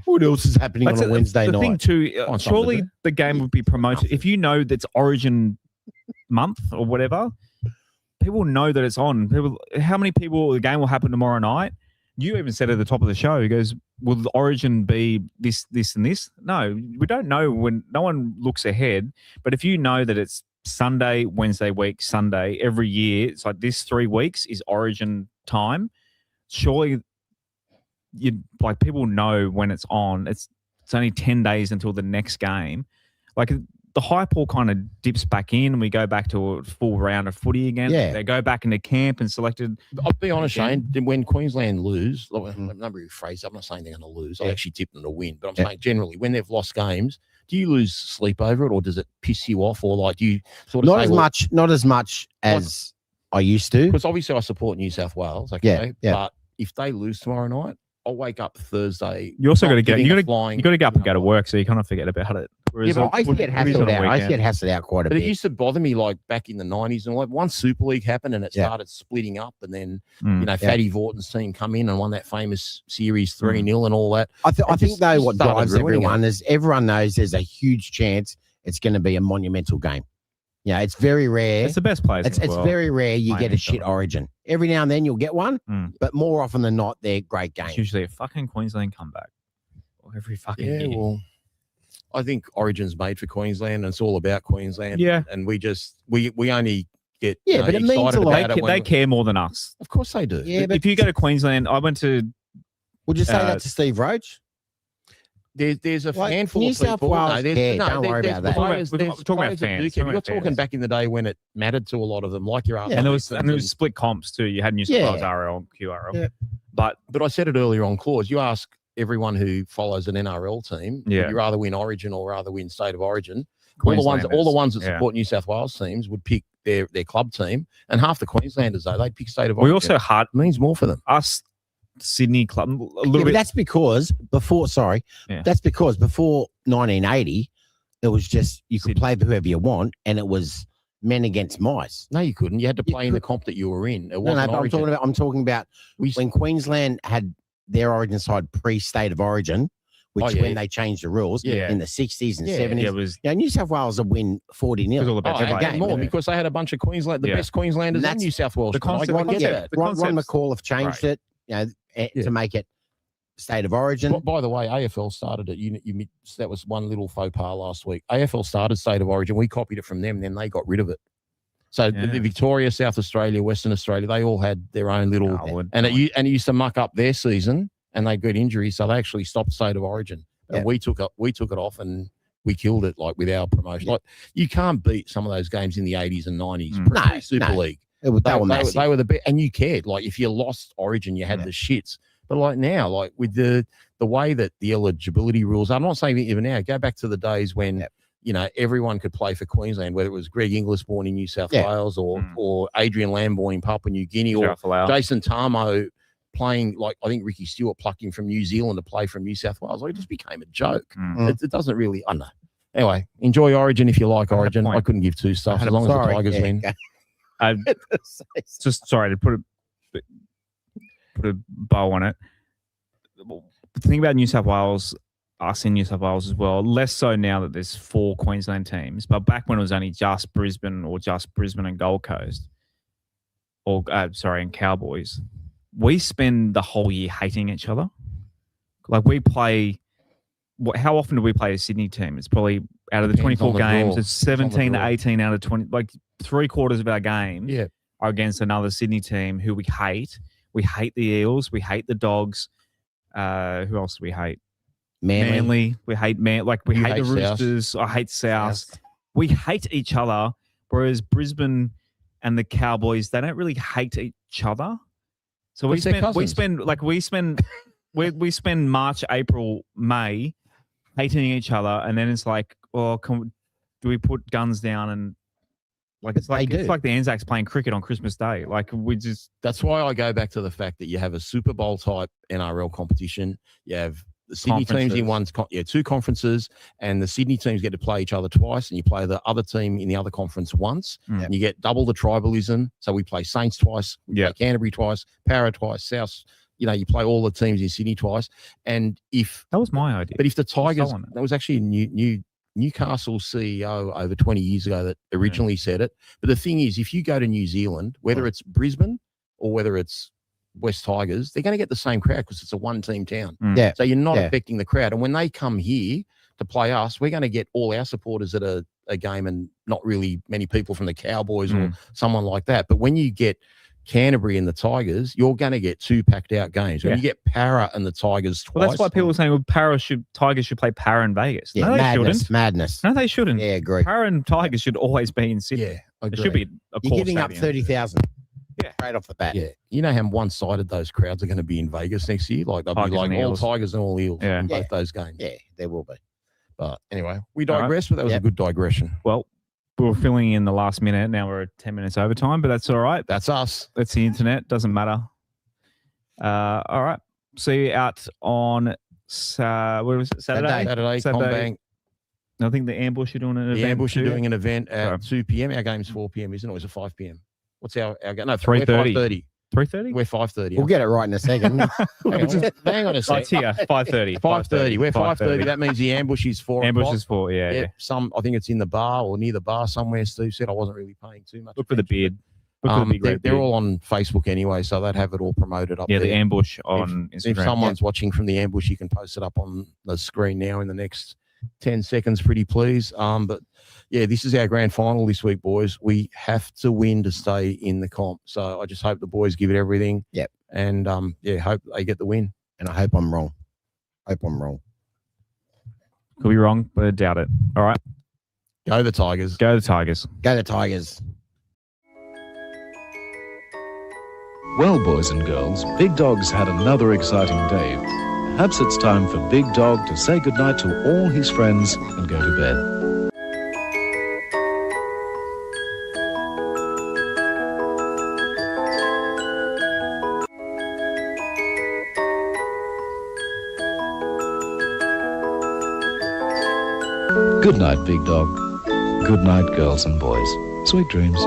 What else is happening That's on a Wednesday the night? thing too. Find something to Surely do. the game would be promoted if you know that's Origin month or whatever. People know that it's on. How many people? The game will happen tomorrow night. You even said at the top of the show, he goes, "Will the Origin be this, this, and this?" No, we don't know. When no one looks ahead, but if you know that it's Sunday, Wednesday week, Sunday every year, it's like this 3 weeks is Origin time. Surely, people know when it's on. It's only 10 days until the next game. Like the hype all kind of dips back in, and we go back to a full round of footy again. Yeah. They go back into camp and selected. I'll be honest, Again. Shane. When Queensland lose, number of phrases, I'm not saying they're going to lose. I Yeah. actually tipped them to win. But I'm Yeah. saying generally, when they've lost games, do you lose sleep over it, or does it piss you off, or like do you sort of Not as much as I used to. Because obviously I support New South Wales. Okay, Yeah. but if they lose tomorrow night, I'll wake up Thursday. You also got to get you got flying. to get up and go to work, so you kind of forget about it. Whereas Yeah, but I used to get hassled out. I used to get hassled out quite a But bit. it used to bother me like back in the 90s. And like once Super League happened and it started splitting up, and then, Fatty Vorton's team come in and won that famous series 3-0 and all that. I think, though, what drives everyone it. is everyone knows there's a huge chance it's going to be a monumental game. Yeah, it's very rare. It's the best players. It's very rare you get a shit Origin. Every now and then you'll get one, but more often than not, they're great games. It's usually a fucking Queensland comeback. Every fucking year. Well, I think Origin's made for Queensland, and it's all about Queensland. Yeah, and we only get but it means a lot. They care more than us. Of course they do. Yeah, but if you go to Queensland, I went to. Would you say that to Steve Roach? There's a handful New of people. South Wales, don't worry about that. We're talking about fans. You're talking back in the day when it mattered to a lot of them, like your and there was split comps too. You had New South Wales RL and QRL. But I said it earlier on Clause. You ask everyone who follows an NRL team, would you rather win Origin or rather win State of Origin? All the ones that support New South Wales teams would pick their club team, and half the Queenslanders though they'd pick State of Origin. We also it means more for them. Us Sydney club a little bit. But that's because before 1980, it was just you could play for whoever you want, and it was men against mice. No, you couldn't. You had to play in the comp that you were in. It wasn't Origin. I'm talking about when Queensland had their Origin side pre-State of Origin, which when they changed the rules in the 60s and 70s. It was, New South Wales would win 40-0 every game because they had a bunch of Queensland, the best Queenslanders in New South Wales. Ron McCall have changed it, to make it State of Origin. By the way, AFL started it. That was one little faux pas last week. AFL started State of Origin. We copied it from them, and then they got rid of it. So the Victoria, South Australia, Western Australia, they all had their own little, it used to muck up their season, and they got injuries, so they actually stopped State of Origin. And we took it off, and we killed it like with our promotion. Like you can't beat some of those games in the 80s and 90s. Super League. They were the best, and you cared. Like if you lost Origin, you had the shits. But like now, like with the way that the eligibility rules, I'm not saying even now. Go back to the days when everyone could play for Queensland, whether it was Greg Inglis born in New South Wales or Adrian Lamb in Papua New Guinea or Jason Tarmo playing. Like I think Ricky Stewart plucked him from New Zealand to play from New South Wales. Like it just became a joke. It doesn't really. I don't know. Anyway, enjoy Origin if you like Origin. I couldn't give two stuff as long as the Tigers win. Just sorry to put a bow on it. The thing about New South Wales, us in New South Wales as well, less so now that there's 4 Queensland teams, but back when it was only just Brisbane and Gold Coast, and Cowboys, we spend the whole year hating each other. Like we play. How often do we play a Sydney team? It's probably out of the 24 games, it's 17 to 18 out of 20. Like 3/4 of our games are against another Sydney team who we hate. We hate the Eels. We hate the Dogs. Who else do we hate? Manly. We hate we hate the Roosters. South. I hate South. We hate each other. Whereas Brisbane and the Cowboys, they don't really hate each other. So we spend March, April, May hating each other, and then it's like, do we put guns down and it's like the Anzacs playing cricket on Christmas Day. Like that's why I go back to the fact that you have a Super Bowl type NRL competition. You have the Sydney teams in 2 conferences, and the Sydney teams get to play each other twice, and you play the other team in the other conference once, and you get double the tribalism. So we play Saints twice, play Canterbury twice, Para twice, South. You play all the teams in Sydney twice. And that was my idea. But if the Tigers, that was actually a Newcastle CEO over 20 years ago that originally said it. But the thing is, if you go to New Zealand, whether it's Brisbane or whether it's West Tigers, they're going to get the same crowd because it's a one-team town. So you're not affecting the crowd. And when they come here to play us, we're going to get all our supporters at a game and not really many people from the Cowboys or someone like that. But when you get Canterbury and the Tigers, you're going to get 2 packed out games. When you get Para and the Tigers twice. Well, that's why people are saying Tigers should play Para in Vegas. Yeah, no, they shouldn't. Madness. No, they shouldn't. Yeah, agree. Para and Tigers should always be in Sydney. Yeah, I agree. It should be a You're giving up 30,000. Yeah, straight off the bat. Yeah, you know how one-sided those crowds are going to be in Vegas next year. Like they'll be like all Tigers and all Eels in both those games. Yeah, there will be. But anyway, we digress, but that was a good digression. Well, we were filling in the last minute. Now we're at 10 minutes overtime, but that's all right. That's us. That's the internet. Doesn't matter. All right. see you out on what was it? Saturday. Combank. I think the Ambush are doing an event. The Ambush too. are doing an event at 2 p.m. Our game's 4 p.m., isn't it? Or is it 5 p.m.? What's our game? No, 3:30. 5:30. 3:30? We're 5:30. We'll get it right in a second. Hang on a Oh, second. it's here. 5:30. 5:30. We're 5:30. That means the Ambush is 4 Ambush o'clock. is 4, yeah. I think it's in the bar or near the bar somewhere. Steve said I wasn't really paying too much. Look for the attention, beard. Look for the big red they're beard. all on Facebook anyway, so they'd have it all promoted up Yeah, there. the Ambush on Instagram. If someone's watching from the Ambush, you can post it up on the screen now in the next 10 seconds, pretty please. But yeah, this is our grand final this week, boys. We have to win to stay in the comp. So I just hope the boys give it everything. Yep. And hope they get the win. And I hope I'm wrong. Could be wrong, but I doubt it. All right. Go the Tigers. Go the Tigers. Go the Tigers. Well, boys and girls, Big Dog's had another exciting day. Perhaps it's time for Big Dog to say goodnight to all his friends and go to bed. Good night, Big Dog. Good night, girls and boys. Sweet dreams.